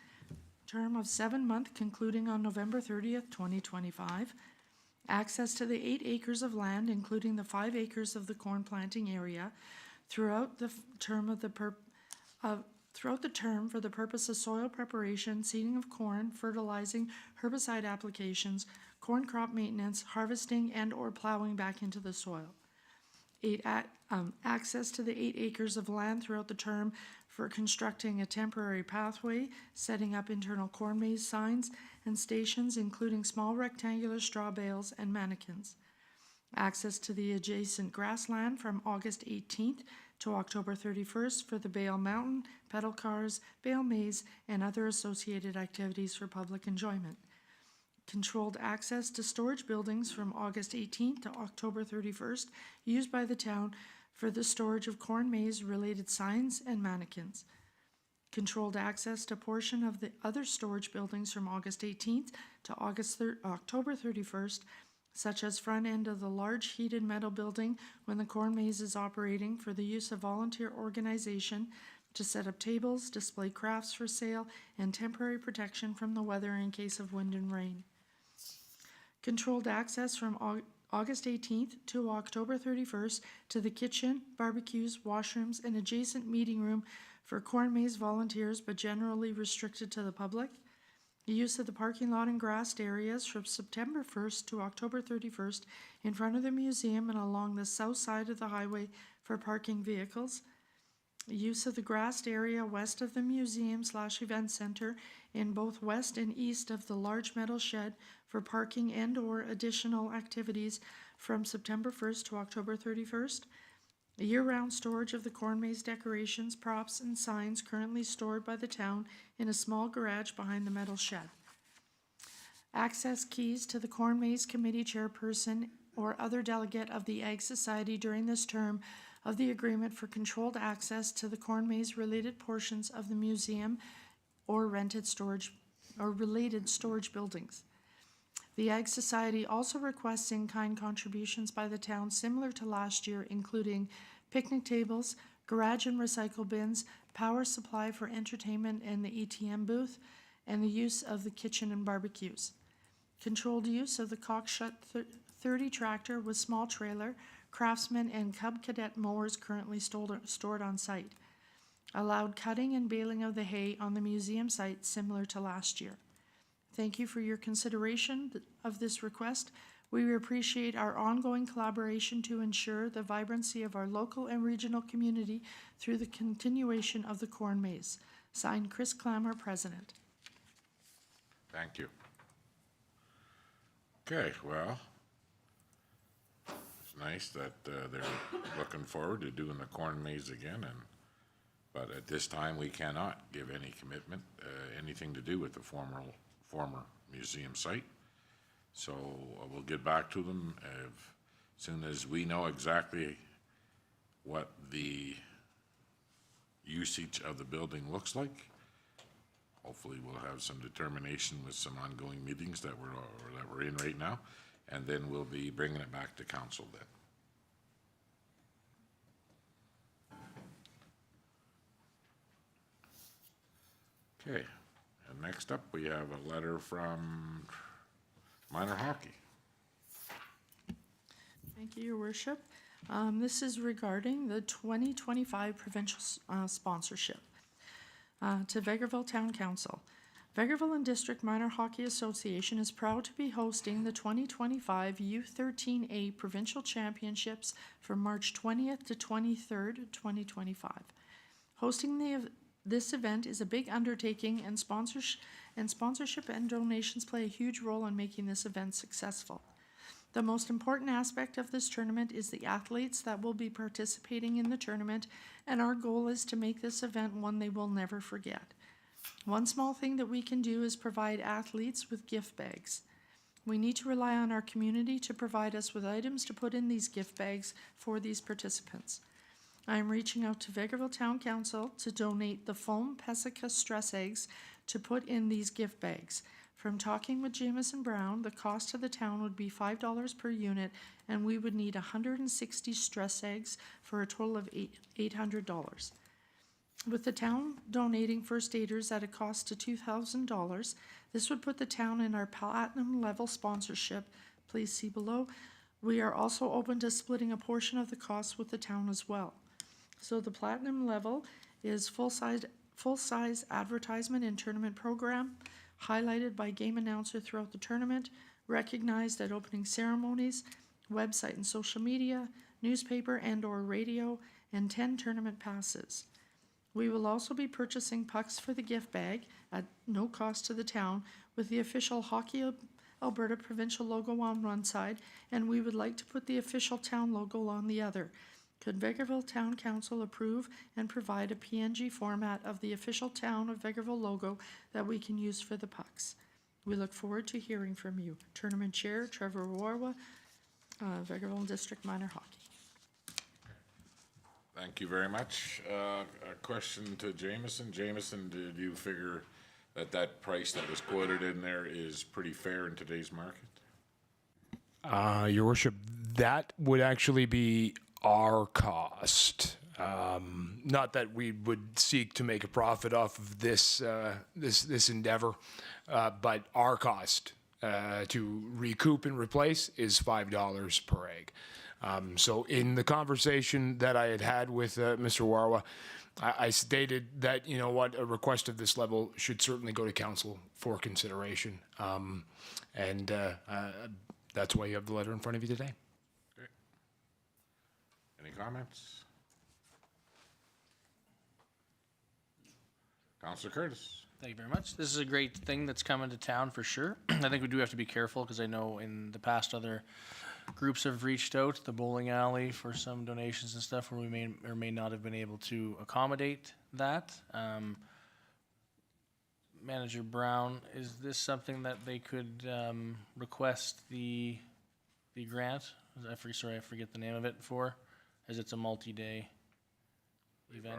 term of 7-month concluding on November 30th, 2025, access to the 8 acres of land, including the 5 acres of the corn planting area, throughout the term for the purpose of soil preparation, seeding of corn, fertilizing, herbicide applications, corn crop maintenance, harvesting, and or plowing back into the soil. Access to the 8 acres of land throughout the term for constructing a temporary pathway, setting up internal corn maze signs and stations, including small rectangular straw bales and mannequins. Access to the adjacent grassland from August 18th to October 31st for the Bale Mountain, pedal cars, Bale Maze, and other associated activities for public enjoyment. Controlled access to storage buildings from August 18th to October 31st, used by the town for the storage of corn maize related signs and mannequins. Controlled access to portion of the other storage buildings from August 18th to October 31st, such as front end of the large heated metal building when the corn maze is operating for the use of volunteer organization to set up tables, display crafts for sale, and temporary protection from the weather in case of wind and rain. Controlled access from August 18th to October 31st to the kitchen, barbecues, washrooms, and adjacent meeting room for corn maze volunteers, but generally restricted to the public. The use of the parking lot and grassed areas from September 1st to October 31st in front of the museum and along the south side of the highway for parking vehicles. Use of the grassed area west of the museum/event center in both west and east of the large metal shed for parking and or additional activities from September 1st to October 31st. Year-round storage of the corn maze decorations, props, and signs currently stored by the town in a small garage behind the metal shed. Access keys to the corn maze committee chairperson or other delegate of the Ag Society during this term of the agreement for controlled access to the corn maze related portions of the museum or rented storage or related storage buildings. The Ag Society also requests in-kind contributions by the town similar to last year, including picnic tables, garage and recycle bins, power supply for entertainment and the ATM booth, and the use of the kitchen and barbecues. Controlled use of the Cockshut 30 tractor with small trailer, Craftsman and Cub Cadet mowers currently stored on site. Allowed cutting and baling of the hay on the museum site similar to last year. Thank you for your consideration of this request. We appreciate our ongoing collaboration to ensure the vibrancy of our local and regional community through the continuation of the corn maze. Signed, Chris Clammer, President. Thank you. Okay, well, it's nice that they're looking forward to doing the corn maze again, but at this time, we cannot give any commitment, anything to do with the former museum site. So we'll get back to them as soon as we know exactly what the usage of the building looks like. Hopefully, we'll have some determination with some ongoing meetings that we're in right now, and then we'll be bringing it back to council then. Okay, and next up, we have a letter from minor hockey. Thank you, Your Worship. This is regarding the 2025 provincial sponsorship to Vegreville Town Council. Vegreville and District Minor Hockey Association is proud to be hosting the 2025 U13A Provincial Championships from March 20th to 23rd, 2025. Hosting this event is a big undertaking, and sponsorship and donations play a huge role in making this event successful. The most important aspect of this tournament is the athletes that will be participating in the tournament, and our goal is to make this event one they will never forget. One small thing that we can do is provide athletes with gift bags. We need to rely on our community to provide us with items to put in these gift bags for these participants. I am reaching out to Vegreville Town Council to donate the foam Pesica stress eggs to put in these gift bags. From talking with Jameson Brown, the cost to the town would be $5 per unit, and we would need 160 stress eggs for a total of $800. With the town donating first aiders at a cost to $2,000, this would put the town in our platinum level sponsorship. Please see below. We are also open to splitting a portion of the cost with the town as well. So the platinum level is full-size advertisement and tournament program, highlighted by game announcer throughout the tournament, recognized at opening ceremonies, website and social media, newspaper and/or radio, and 10 tournament passes. We will also be purchasing pucks for the gift bag at no cost to the town with the official Hockey Alberta provincial logo on one side, and we would like to put the official town logo on the other. Could Vegreville Town Council approve and provide a PNG format of the official Town of Vegreville logo that we can use for the pucks? We look forward to hearing from you. Tournament Chair Trevor Warwa, Vegreville District Minor Hockey. Thank you very much. A question to Jameson. Jameson, did you figure that price that was quoted in there is pretty fair in today's market? Your Worship, that would actually be our cost. Not that we would seek to make a profit off of this endeavor, but our cost to recoup and replace is $5 per egg. So in the conversation that I had with Mr. Warwa, I stated that, you know what, a request of this level should certainly go to council for consideration. And that's why you have the letter in front of you today. Okay. Any comments? Councillor Curtis. Thank you very much. This is a great thing that's coming to town for sure. I think we do have to be careful because I know in the past other groups have reached out to the bowling alley for some donations and stuff where we may or may not have been able to accommodate that. Manager Brown, is this something that they could request the grant? I forget the name of it for, as it's a multi-day event.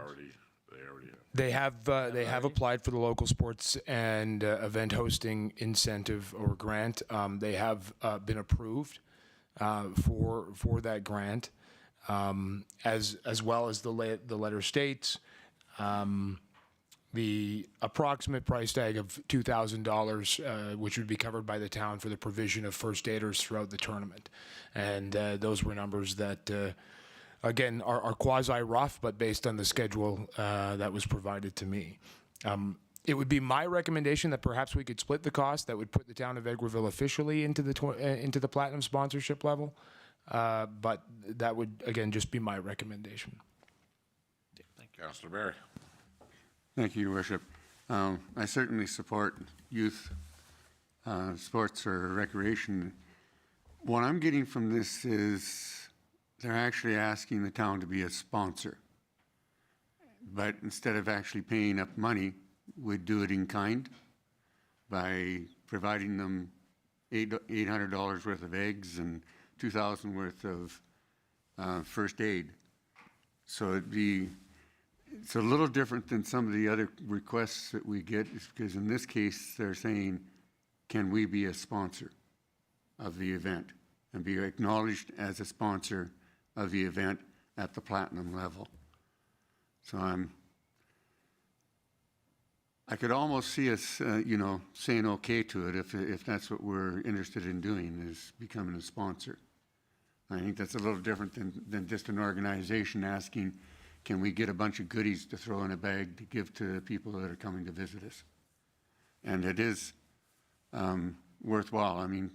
They have applied for the local sports and event hosting incentive or grant. They have been approved for that grant. as well as the letter states. The approximate price tag of $2,000, which would be covered by the town for the provision of first aiders throughout the tournament. And those were numbers that, again, are quasi-rough, but based on the schedule that was provided to me. It would be my recommendation that perhaps we could split the cost. That would put the town of Vegreville officially into the platinum sponsorship level. But that would, again, just be my recommendation. Councillor Barry. Thank you, Your Worship. I certainly support youth sports or recreation. What I'm getting from this is they're actually asking the town to be a sponsor. But instead of actually paying up money, we'd do it in kind by providing them $800 worth of eggs and $2,000 worth of first aid. So it's a little different than some of the other requests that we get, because in this case, they're saying, can we be a sponsor of the event and be acknowledged as a sponsor of the event at the platinum level? So I could almost see us, saying okay to it if that's what we're interested in doing, is becoming a sponsor. I think that's a little different than just an organization asking, can we get a bunch of goodies to throw in a bag to give to people that are coming to visit us? And it is worthwhile. I mean,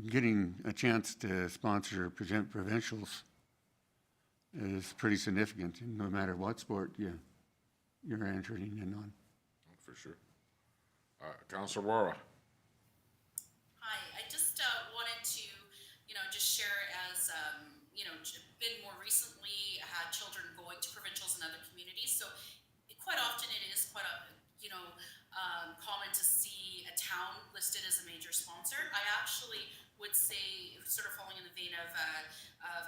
getting a chance to sponsor provincials is pretty significant, no matter what sport you're entering in on. For sure. Councillor Wara. Hi, I just wanted to, just share as, been more recently had children going to provincials and other communities. So quite often it is quite a, common to see a town listed as a major sponsor. I actually would say, sort of falling in the vein of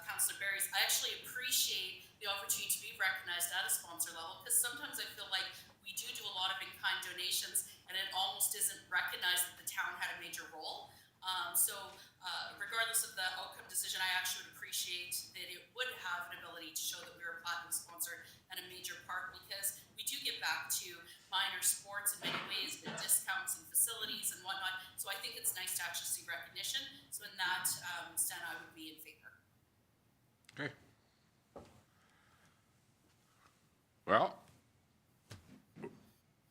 Councillor Barry's, I actually appreciate the opportunity to be recognized at a sponsor level, because sometimes I feel like we do a lot of in-kind donations and it almost isn't recognized that the town had a major role. Regardless of the outcome decision, I actually would appreciate that it would have an ability to show that we were a platinum sponsor and a major part, because we do give back to minor sports in many ways with discounts and facilities and whatnot. So I think it's nice to actually see recognition. So in that extent, I would be in favor. Okay. Well,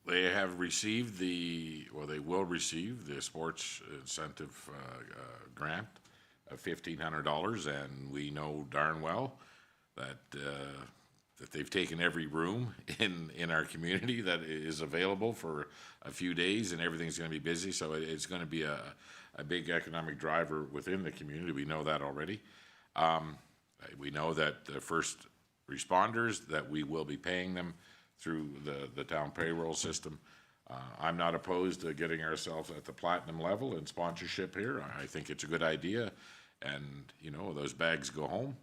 they have received they will receive the sports incentive grant of $1,500, and we know darn well that that they've taken every room in our community that is available for a few days, and everything's going to be busy. So it's going to be a big economic driver within the community. We know that already. We know that the first responders, that we will be paying them through the town payroll system. I'm not opposed to getting ourselves at the platinum level in sponsorship here. I think it's a good idea, and those bags go home.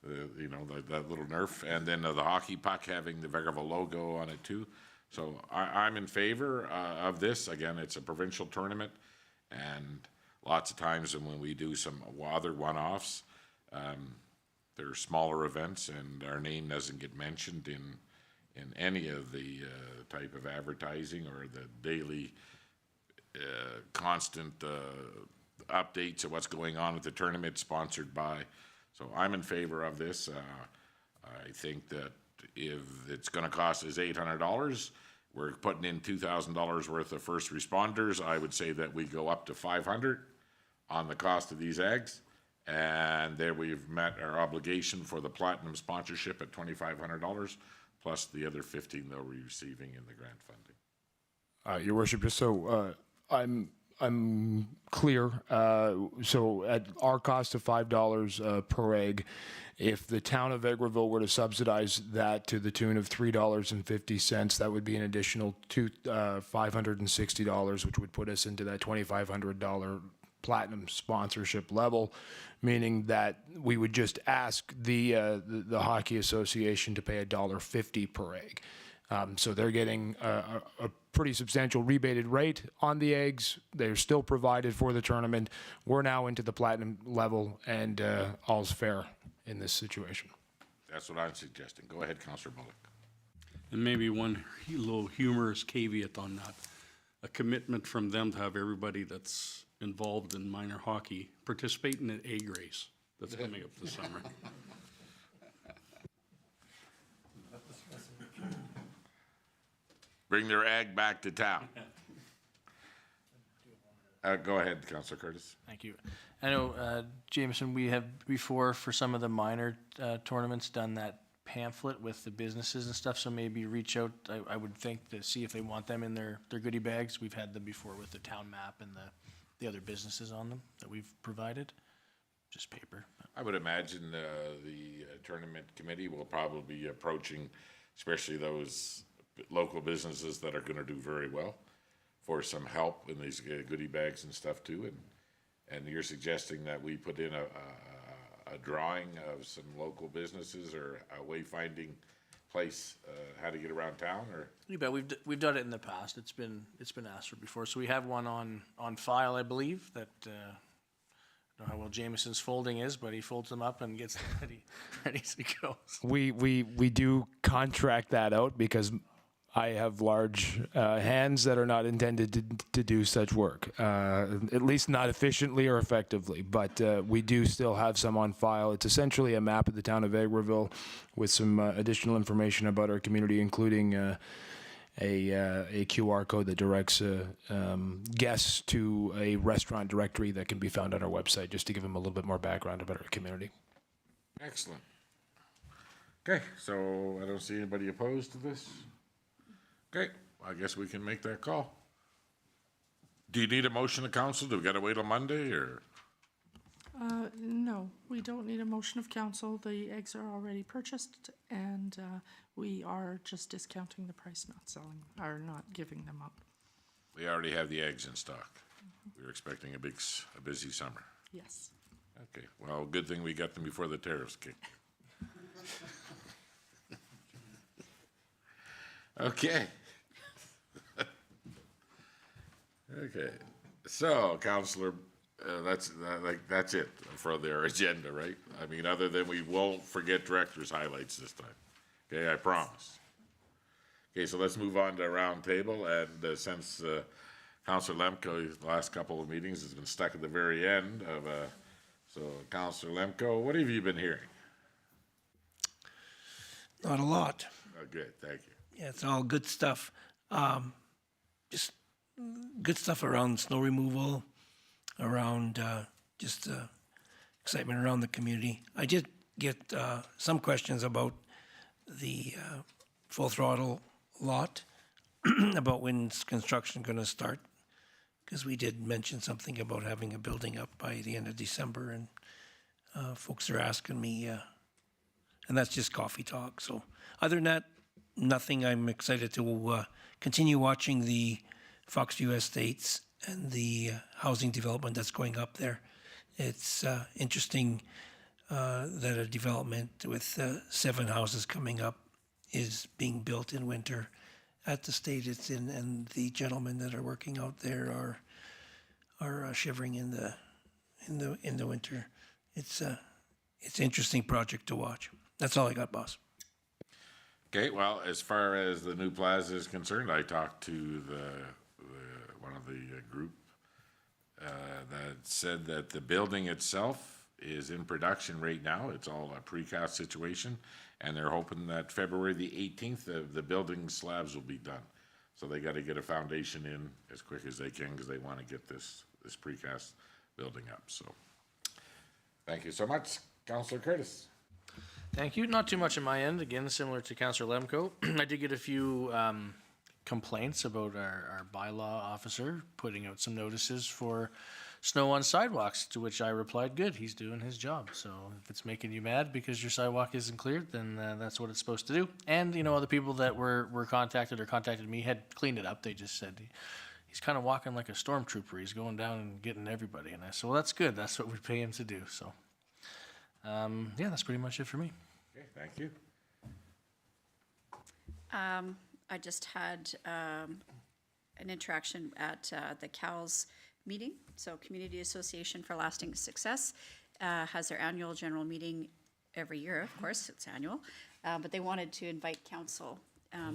That little Nerf, and then the hockey puck having the Vegreville logo on it too. So I'm in favor of this. Again, it's a provincial tournament, and lots of times when we do some other one-offs, they're smaller events, and our name doesn't get mentioned in any of the type of advertising or the daily constant updates of what's going on at the tournament sponsored by. So I'm in favor of this. I think that if it's going to cost us $800, we're putting in $2,000 worth of first responders. I would say that we go up to $500 on the cost of these eggs, and there we've met our obligation for the platinum sponsorship at $2,500, plus the other $15 they'll be receiving in the grant funding. Your Worship, just so I'm clear, so at our cost of $5 per egg, if the town of Vegreville were to subsidize that to the tune of $3.50, that would be an additional $560, which would put us into that $2,500 platinum sponsorship level, meaning that we would just ask the Hockey Association to pay $1.50 per egg. So they're getting a pretty substantial rebated rate on the eggs. They're still provided for the tournament. We're now into the platinum level, and all's fair in this situation. That's what I'm suggesting. Go ahead, Councillor Bullock. And maybe one little humorous caveat on that, a commitment from them to have everybody that's involved in minor hockey participate in an egg race that's coming up this summer. Bring their egg back to town. Go ahead, Councillor Curtis. Thank you. I know, Jameson, we have before for some of the minor tournaments done that pamphlet with the businesses and stuff, so maybe reach out, I would think, to see if they want them in their goodie bags. We've had them before with the town map and the other businesses on them that we've provided, just paper. I would imagine the tournament committee will probably be approaching, especially those local businesses that are gonna do very well, for some help in these goodie bags and stuff too. And you're suggesting that we put in a drawing of some local businesses or a wayfinding place, how to get around town, or? You bet, we've done it in the past. It's been asked for before. So we have one on file, I believe, that, I don't know how well Jameson's folding is, but he folds them up and gets them ready to go. We do contract that out because I have large hands that are not intended to do such work, at least not efficiently or effectively. But we do still have some on file. It's essentially a map of the town of Vegreville with some additional information about our community, including a QR code that directs guests to a restaurant directory that can be found on our website, just to give them a little bit more background about our community. Excellent. Okay, so I don't see anybody opposed to this. Okay, I guess we can make that call. Do you need a motion of council? Do we gotta wait till Monday, or? No, we don't need a motion of council. The eggs are already purchased, and we are just discounting the price, not selling, or not giving them up. We already have the eggs in stock. We were expecting a busy summer. Yes. Okay, well, good thing we got them before the tariffs kicked. Okay. Okay, so, Counselor, that's it for their agenda, right? I mean, other than we won't forget director's highlights this time. Okay, I promise. Okay, so let's move on to round table, and since Counselor Lemko, the last couple of meetings, has been stuck at the very end of, so Counselor Lemko, what have you been hearing? Not a lot. Oh, good, thank you. Yeah, it's all good stuff. Just good stuff around snow removal, around just excitement around the community. I did get some questions about the full throttle lot, about when's construction going to start, because we did mention something about having a building up by the end of December, and folks are asking me, and that's just coffee talk. So other than that, nothing. I'm excited to continue watching the Foxview Estates and the housing development that's going up there. It's interesting that a development with 7 houses coming up is being built in winter at the state it's in, and the gentlemen that are working out there are shivering in the winter. It's an interesting project to watch. That's all I got, boss. Okay, well, as far as the new plaza is concerned, I talked to one of the group that said that the building itself is in production right now. It's all a precast situation, and they're hoping that February the 18th, the building slabs will be done. So they got to get a foundation in as quick as they can because they want to get this precast building up. So, thank you so much, Councillor Curtis. Thank you. Not too much on my end. Again, similar to Councillor Lemko. I did get a few complaints about our bylaw officer putting out some notices for snow on sidewalks, to which I replied, good, he's doing his job. So if it's making you mad because your sidewalk isn't cleared, then that's what it's supposed to do. And, you know, other people that were contacted or contacted me had cleaned it up. They just said, he's kind of walking like a stormtrooper. He's going down and getting everybody. And I said, well, that's good. That's what we pay him to do. So, yeah, that's pretty much it for me. Okay, thank you. I just had an interaction at the CALS meeting. So Community Association for Lasting Success has their annual general meeting every year, of course, it's annual. But they wanted to invite council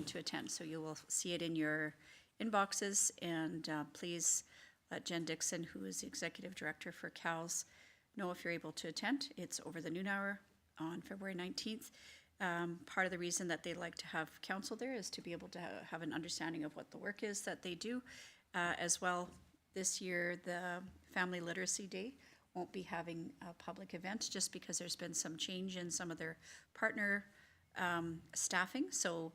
to attend, so you will see it in your inboxes. And please let Jen Dixon, who is the executive director for CALS, know if you're able to attend. It's over the noon hour on February 19th. Part of the reason that they like to have council there is to be able to have an understanding of what the work is that they do. As well, this year, the Family Literacy Day won't be having a public event just because there's been some change in some of their partner staffing. So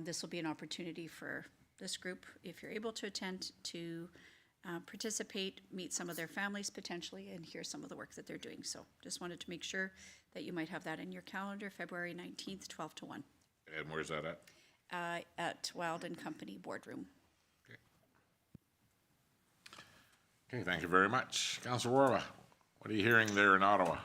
this will be an opportunity for this group, if you're able to attend, to participate, meet some of their families potentially, and hear some of the work that they're doing. So just wanted to make sure that you might have that in your calendar, February 19th, 12 to 1, And where's that at? at Wild and Company Boardroom. Okay, thank you very much. Councillor Warwa, what are you hearing there in Ottawa?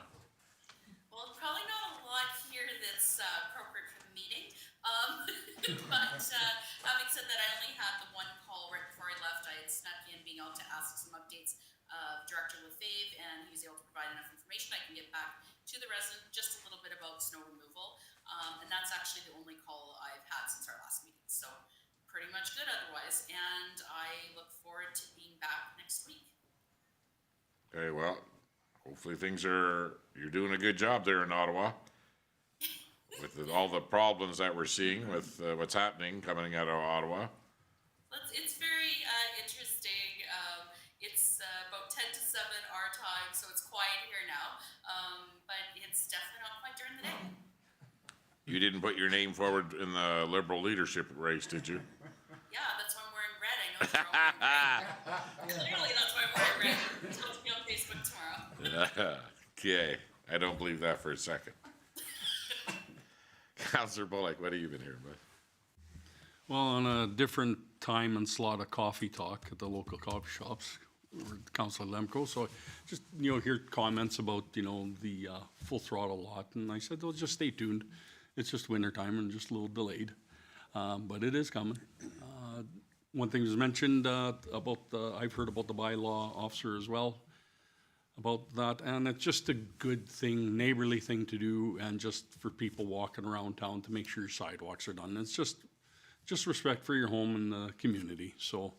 Well, probably not a lot here that's appropriate for the meeting. But having said that, I only had the one call right before I left. I had snuck in being able to ask some updates of Director Lefebvre, and he was able to provide enough information. I can get back to the resident just a little bit about snow removal. And that's actually the only call I've had since our last meeting. So pretty much good otherwise. And I look forward to being back next week. Okay, well, hopefully you're doing a good job there in Ottawa with all the problems that we're seeing with what's happening coming out of Ottawa. It's very interesting. It's about 10 to 7 our time, so it's quiet here now. But it's definitely not quiet during the day. You didn't put your name forward in the Liberal leadership race, did you? Yeah, that's why I'm wearing red. I know you're all wearing red. Clearly, that's why I'm wearing red. Tell me on Facebook tomorrow. Okay, I don't believe that for a second. Councillor Bullock, what have you been hearing about? Well, on a different time and slot of coffee talk at the local coffee shops, Councillor Lemko, so just, hear comments about, the full throttle lot, and I said, well, just stay tuned. It's just winter time and just a little delayed, but it is coming. One thing was mentioned about I've heard about the bylaw officer as well, about that, and it's just a good thing, neighborly thing to do, and just for people walking around town to make sure your sidewalks are done. It's just respect for your home and the community. So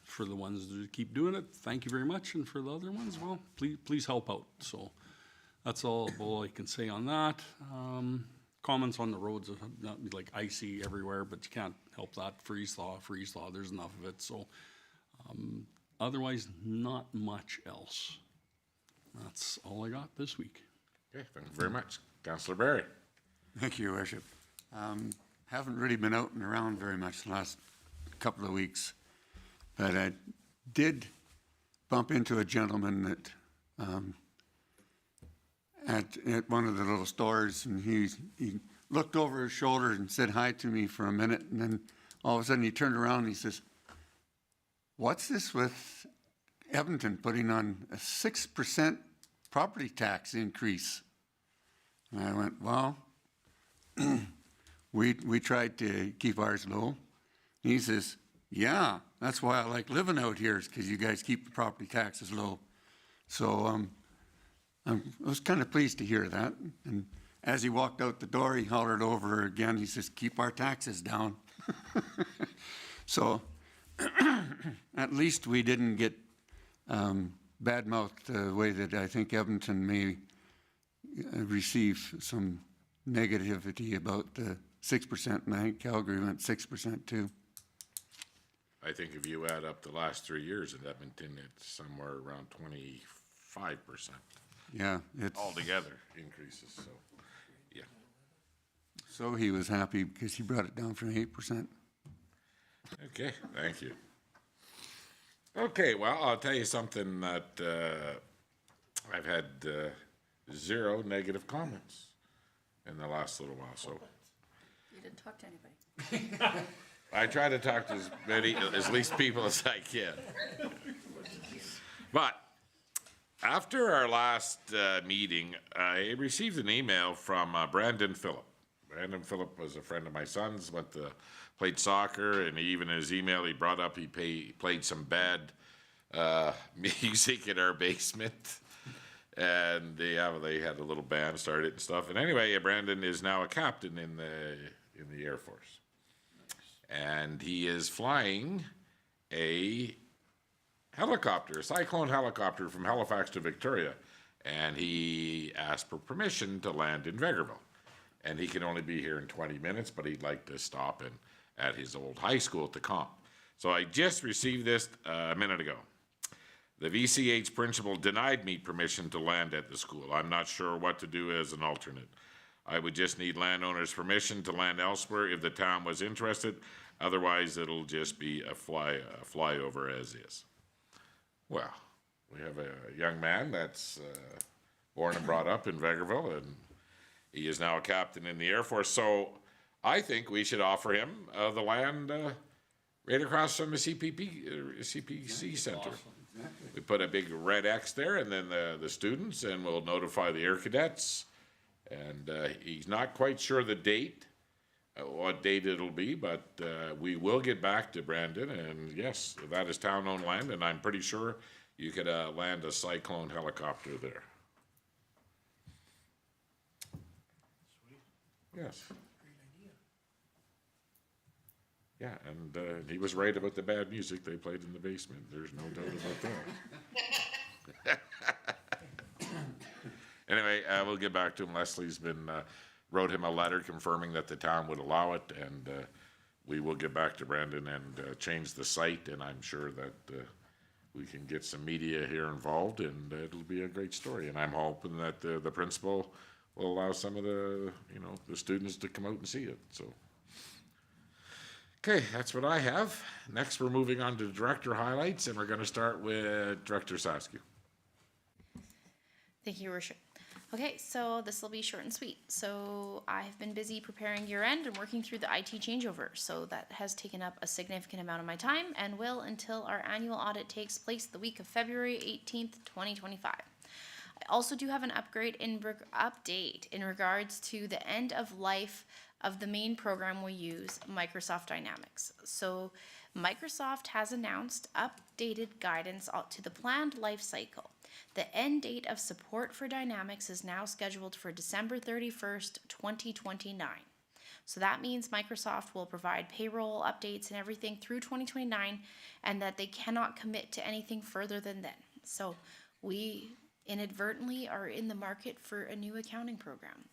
for the ones that keep doing it, thank you very much, and for the other ones, well, please help out. So that's all I can say on that. Comments on the roads, not like icy everywhere, but you can't help that. Freeze thaw, there's enough of it. So otherwise, not much else. That's all I got this week. Okay, thank you very much. Councillor Barry. Thank you, Your Worship. Haven't really been out and around very much the last couple of weeks, but I did bump into a gentleman that at one of the little stores, and he looked over his shoulder and said hi to me for a minute, and then all of a sudden he turned around and he says, "What's this with Edmonton putting on a 6% property tax increase?" And I went, "Well, we tried to keep ours low." And he says, "Yeah, that's why I like living out here, is because you guys keep the property taxes low." So I was kind of pleased to hear that. And as he walked out the door, he hollered over again. He says, "Keep our taxes down." So at least we didn't get bad-mouthed the way that I think Edmonton may receive some negativity about the 6%, and I think Calgary went 6% too. I think if you add up the last 3 years in Edmonton, it's somewhere around 25%. Yeah, it's Altogether increases, so, yeah. so he was happy because he brought it down from 8%. Okay, thank you. Okay, well, I'll tell you something that I've had 0 negative comments in the last little while, so. You didn't talk to anybody. I try to talk to as least people as I can. But after our last meeting, I received an email from Brandon Phillip. Brandon Phillip was a friend of my son's, played soccer, and even in his email he brought up he played some bad music in our basement. And they had a little band started and stuff. And anyway, Brandon is now a captain in the Air Force. And he is flying a helicopter, a Cyclone helicopter from Halifax to Victoria. And he asked for permission to land in Vegreville. And he can only be here in 20 minutes, but he'd like to stop at his old high school at the Comp. So I just received this a minute ago. The VCH principal denied me permission to land at the school. I'm not sure what to do as an alternate. I would just need landowners' permission to land elsewhere if the town was interested. Otherwise, it'll just be a flyover as is. Well, we have a young man that's born and brought up in Vegreville, and he is now a captain in the Air Force. So I think we should offer him the land right across from the CPC Center. Awesome. Exactly. We put a big red X there, and then the students, and we'll notify the Air Cadets. And he's not quite sure the date, what date it'll be, but we will get back to Brandon. And yes, that is town-owned land, and I'm pretty sure you could land a Cyclone helicopter there. Yes. Yeah, and he was right about the bad music they played in the basement. There's no doubt about that. Anyway, we'll get back to him. Leslie's wrote him a letter confirming that the town would allow it, and we will get back to Brandon and change the site, and I'm sure that we can get some media here involved, and it'll be a great story. And I'm hoping that the principal will allow some of the students to come out and see it, so. Okay, that's what I have. Next, we're moving on to director highlights, and we're going to start with Director Saskew. Thank you, Your Worship. Okay, so this will be short and sweet. So I have been busy preparing year end and working through the IT changeover. So that has taken up a significant amount of my time and will until our annual audit takes place the week of February 18th, 2025. I also do have an update in regards to the end of life of the main program we use, Microsoft Dynamics. So Microsoft has announced updated guidance to the planned life cycle. The end date of support for Dynamics is now scheduled for December 31st, 2029. So that means Microsoft will provide payroll updates and everything through 2029, and that they cannot commit to anything further than then. So we inadvertently are in the market for a new accounting program.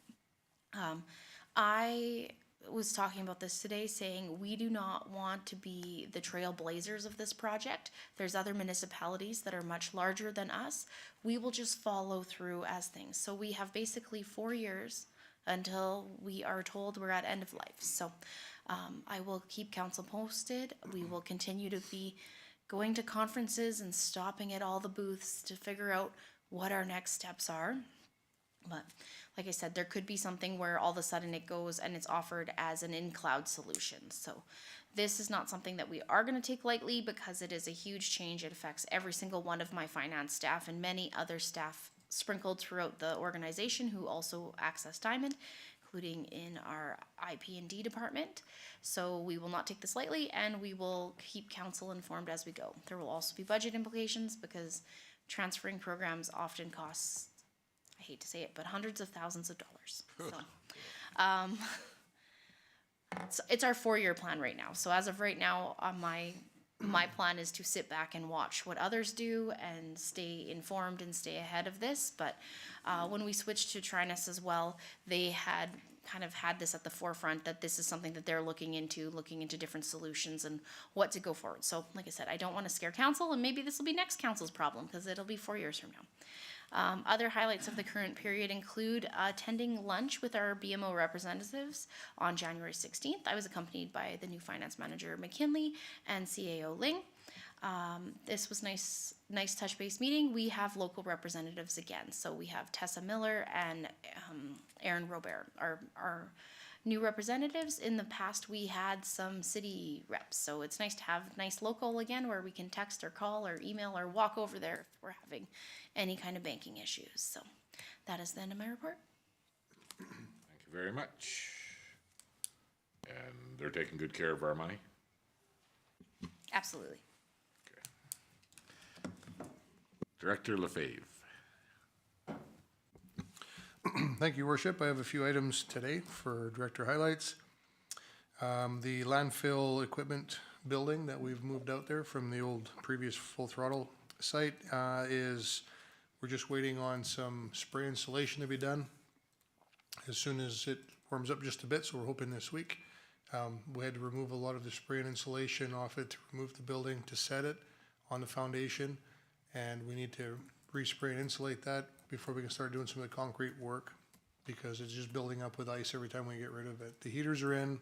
I was talking about this today, saying we do not want to be the trailblazers of this project. There's other municipalities that are much larger than us. We will just follow through as things. So we have basically 4 years until we are told we're at end of life. So I will keep council posted. We will continue to be going to conferences and stopping at all the booths to figure out what our next steps are. But like I said, there could be something where all of a sudden it goes and it's offered as an in-cloud solution. So this is not something that we are going to take lightly because it is a huge change. It affects every single one of my finance staff and many other staff sprinkled throughout the organization who also access Diamond, including in our IP&D department. So we will not take this lightly, and we will keep council informed as we go. There will also be budget implications because transferring programs often costs, I hate to say it, but hundreds of thousands of dollars. So, it's our 4-year plan right now. So as of right now, my plan is to sit back and watch what others do and stay informed and stay ahead of this. But when we switched to Trinus as well, they had kind of had this at the forefront that this is something that they're looking into different solutions and what to go forward. So like I said, I don't want to scare council, and maybe this will be next council's problem because it'll be 4 years from now. Other highlights of the current period include attending lunch with our BMO representatives on January 16th. I was accompanied by the new finance manager McKinley and CAO Ling. This was nice touch base meeting. We have local representatives again. So we have Tessa Miller and Aaron Robert, our new representatives. In the past, we had some city reps. So it's nice to have nice local again where we can text or call or email or walk over there if we're having any kind of banking issues. So that is the end of my report. Thank you very much. And they're taking good care of our money? Absolutely. Director Lefebvre. Thank you, Worship. I have a few items today for Director Highlights. The landfill equipment building that we've moved out there from the old previous Full Throttle site we're just waiting on some spray insulation to be done as soon as it warms up just a bit, so we're hoping this week. We had to remove a lot of the spray and insulation off it to remove the building, to set it on the foundation, and we need to respray and insulate that before we can start doing some of the concrete work, because it's just building up with ice every time we get rid of it. The heaters are in,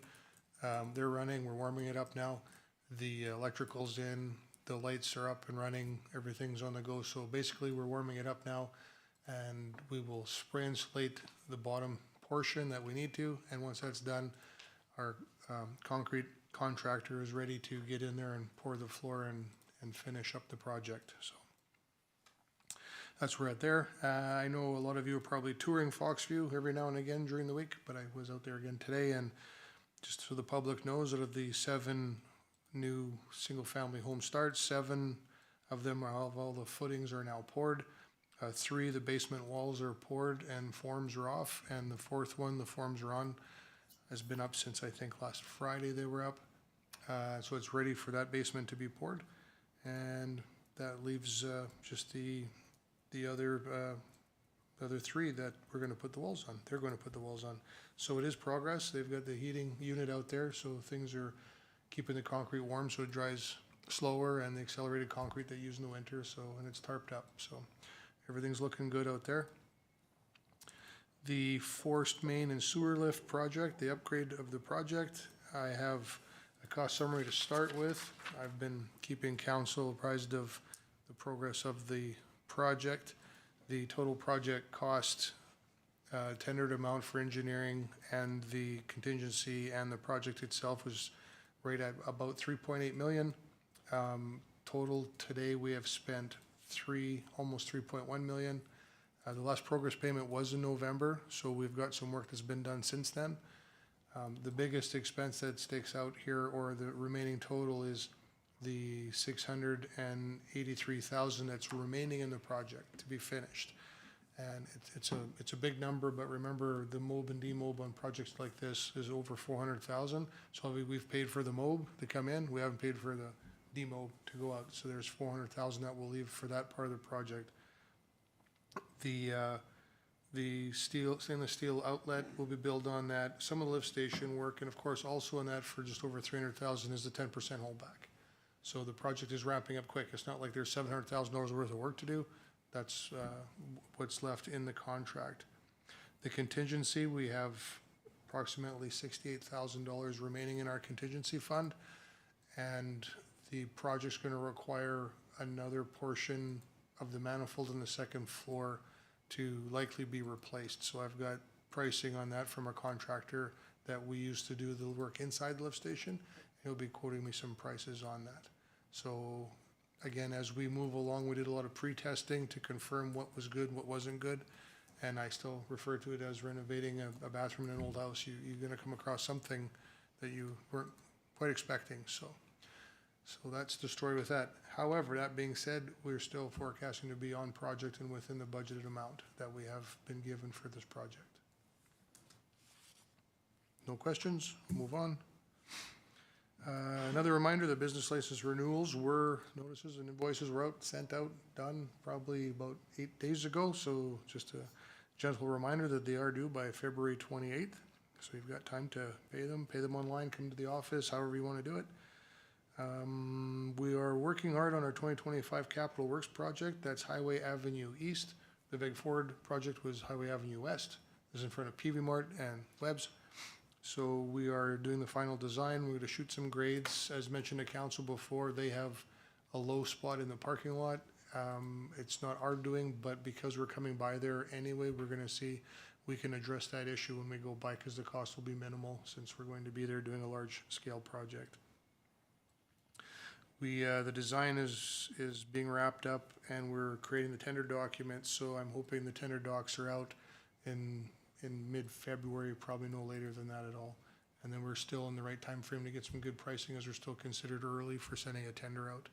they're running, we're warming it up now. The electrical's in, the lights are up and running, everything's on the go. So basically we're warming it up now, and we will spray insulate the bottom portion that we need to, and once that's done, our concrete contractor is ready to get in there and pour the floor and finish up the project. So that's where we're at there. I know a lot of you are probably touring Foxview every now and again during the week, but I was out there again today, and just so the public knows, out of the 7 new single-family home starts, 7 of them all the footings are now poured. 3, the basement walls are poured and forms are off, and the 4th one, the forms are on, has been up since I think last Friday they were up. So it's ready for that basement to be poured, and that leaves just the other 3 that we're going to put the walls on. They're going to put the walls on. So it is progress. They've got the heating unit out there, so things are keeping the concrete warm so it dries slower, and the accelerated concrete they use in the winter, so, and it's tarped up. So everything's looking good out there. The forced main and sewer lift project, the upgrade of the project, I have a cost summary to start with. I've been keeping council apprised of the progress of the project. The total project cost, tendered amount for engineering and the contingency and the project itself was right at about 3.8 million. Total today we have spent almost 3.1 million. The last progress payment was in November, so we've got some work that's been done since then. The biggest expense that sticks out here, or the remaining total, is the 683,000 that's remaining in the project to be finished. And it's a big number, but remember the MOB and demob on projects like this is over 400,000. So we've paid for the MOB to come in, we haven't paid for the demob to go out. So there's 400,000 that will leave for that part of the project. The stainless steel outlet will be built on that. Some of the lift station work, and of course also on that for just over 300,000 is the 10% holdback. So the project is ramping up quick. It's not like there's $700,000 worth of work to do. That's what's left in the contract. The contingency, we have approximately $68,000 remaining in our contingency fund, and the project's going to require another portion of the manifold in the second floor to likely be replaced. So I've got pricing on that from a contractor that we used to do the work inside the lift station. He'll be quoting me some prices on that. So again, as we move along, we did a lot of pre-testing to confirm what was good, what wasn't good, and I still refer to it as renovating a bathroom in an old house. You're going to come across something that you weren't quite expecting. So that's the story with that. However, that being said, we're still forecasting to be on project and within the budgeted amount that we have been given for this project. No questions? Move on. Another reminder, the business license renewals notices and invoices were sent out, done probably about 8 days ago. So just a gentle reminder that they are due by February 28th. So you've got time to pay them online, come to the office, however you want to do it. We are working hard on our 2025 Capital Works project. That's Highway Avenue East. The Big Ford project was Highway Avenue West. This is in front of PV Mart and Webb's. So we are doing the final design. We're going to shoot some grades. As mentioned to council before, they have a low spot in the parking lot. It's not our doing, but because we're coming by there anyway, we're going to see we can address that issue when we go by, because the cost will be minimal since we're going to be there doing a large scale project. The design is being wrapped up and we're creating the tender documents. So I'm hoping the tender docs are out in mid-February, probably no later than that at all. And then we're still in the right time frame to get some good pricing, as we're still considered early for sending a tender out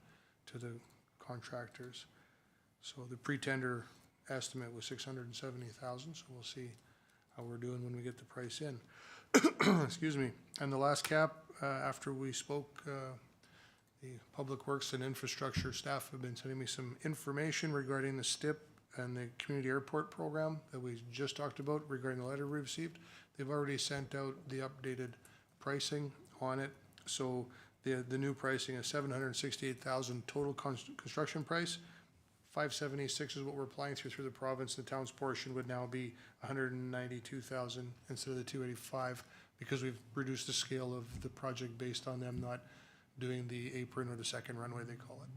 to the contractors. So the pre-tender estimate was 670,000. So we'll see how we're doing when we get the price in. Excuse me. And the last cap, after we spoke, the Public Works and Infrastructure staff have been sending me some information regarding the STIP and the Community Airport Program that we just talked about regarding the letter we received. They've already sent out the updated pricing on it. So the new pricing is $768,000 total construction price. 576 is what we're applying through the province. The town's portion would now be 192,000 instead of the 285, because we've reduced the scale of the project based on them not doing the apron or the second runway, they call it.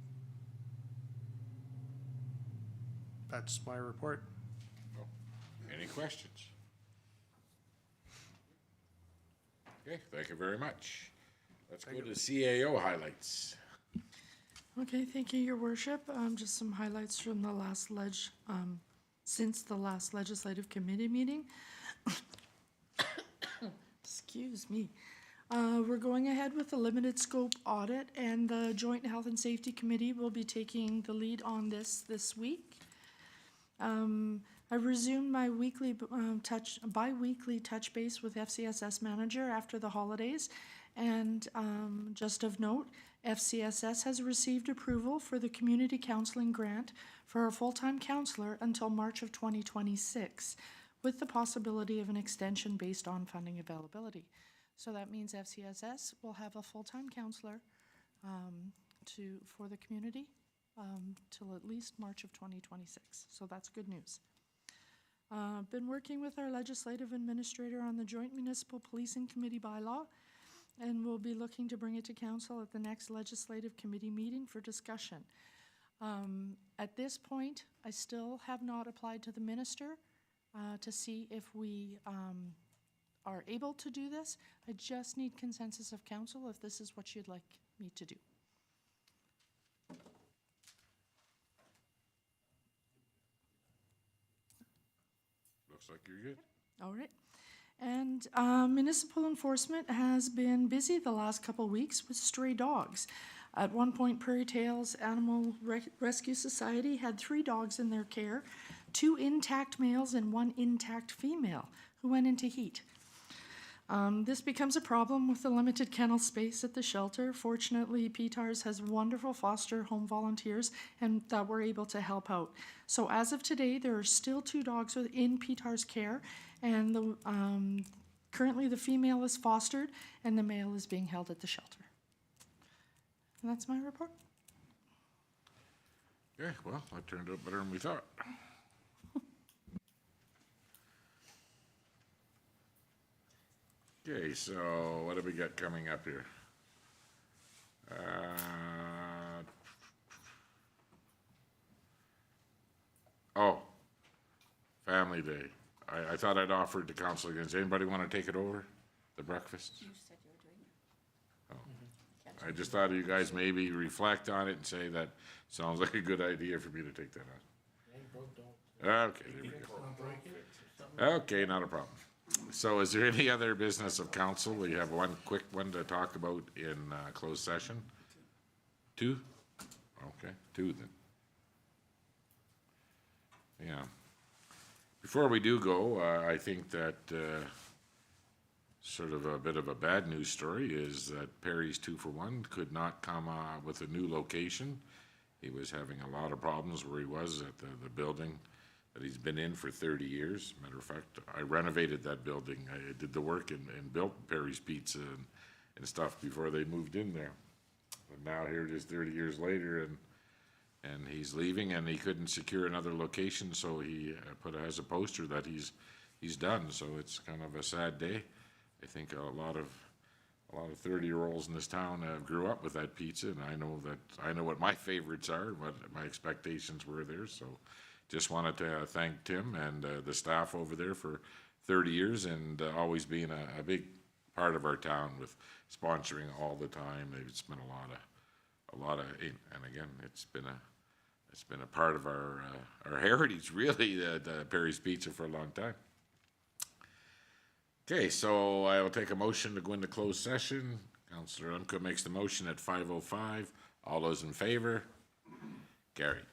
That's my report. Any questions? Okay, thank you very much. Let's go to CAO highlights. Okay, thank you, Your Worship. Just some highlights from the last since the last legislative committee meeting. Excuse me. We're going ahead with the limited scope audit, and the Joint Health and Safety Committee will be taking the lead on this week. I resumed my bi-weekly touch base with FCSS manager after the holidays, and just of note, FCSS has received approval for the community counseling grant for a full-time counselor until March of 2026, with the possibility of an extension based on funding availability. So that means FCSS will have a full-time counselor for the community till at least March of 2026. So that's good news. Been working with our legislative administrator on the Joint Municipal Policing Committee bylaw, and we'll be looking to bring it to council at the next legislative committee meeting for discussion. At this point, I still have not applied to the minister to see if we are able to do this. I just need consensus of council if this is what you'd like me to do. Looks like you're good. All right. And municipal enforcement has been busy the last couple weeks with stray dogs. At one point, Prairie Tales Animal Rescue Society had 3 dogs in their care, 2 intact males and 1 intact female who went into heat. This becomes a problem with the limited kennel space at the shelter. Fortunately, PTARS has wonderful foster home volunteers and that were able to help out. So as of today, there are still 2 dogs in PTARS care, and currently the female is fostered and the male is being held at the shelter. And that's my report. Okay, well, that turned out better than we thought. Okay, so what do we got coming up here? Family Day. I thought I'd offer it to council again. Does anybody want to take it over, the breakfast? You said you were doing it. I just thought you guys maybe reflect on it and say that sounds like a good idea for me to take that on. Okay, there we go. Okay, not a problem. So is there any other business of council? We have one quick one to talk about in closed session. 2? Okay, 2 then. Yeah. Before we do go, I think that sort of a bit of a bad news story is that Perry's 2 for 1 could not come with a new location. He was having a lot of problems where he was at the building that he's been in for 30 years. Matter of fact, I renovated that building. I did the work and built Perry's Pizza and stuff before they moved in there. And now here it is 30 years later, and he's leaving, and he couldn't secure another location, so he has a poster that he's done. So it's kind of a sad day. I think a lot of 30-year-olds in this town grew up with that pizza, and I know what my favorites are, what my expectations were there. So just wanted to thank Tim and the staff over there for 30 years and always being a big part of our town with sponsoring all the time. They've spent a lot of, and again, it's been a part of our heritage, really, the Perry's Pizza for a long time. Okay, so I will take a motion to go into closed session. Councillor Umka makes the motion at 5:05. All those in favor? Carried.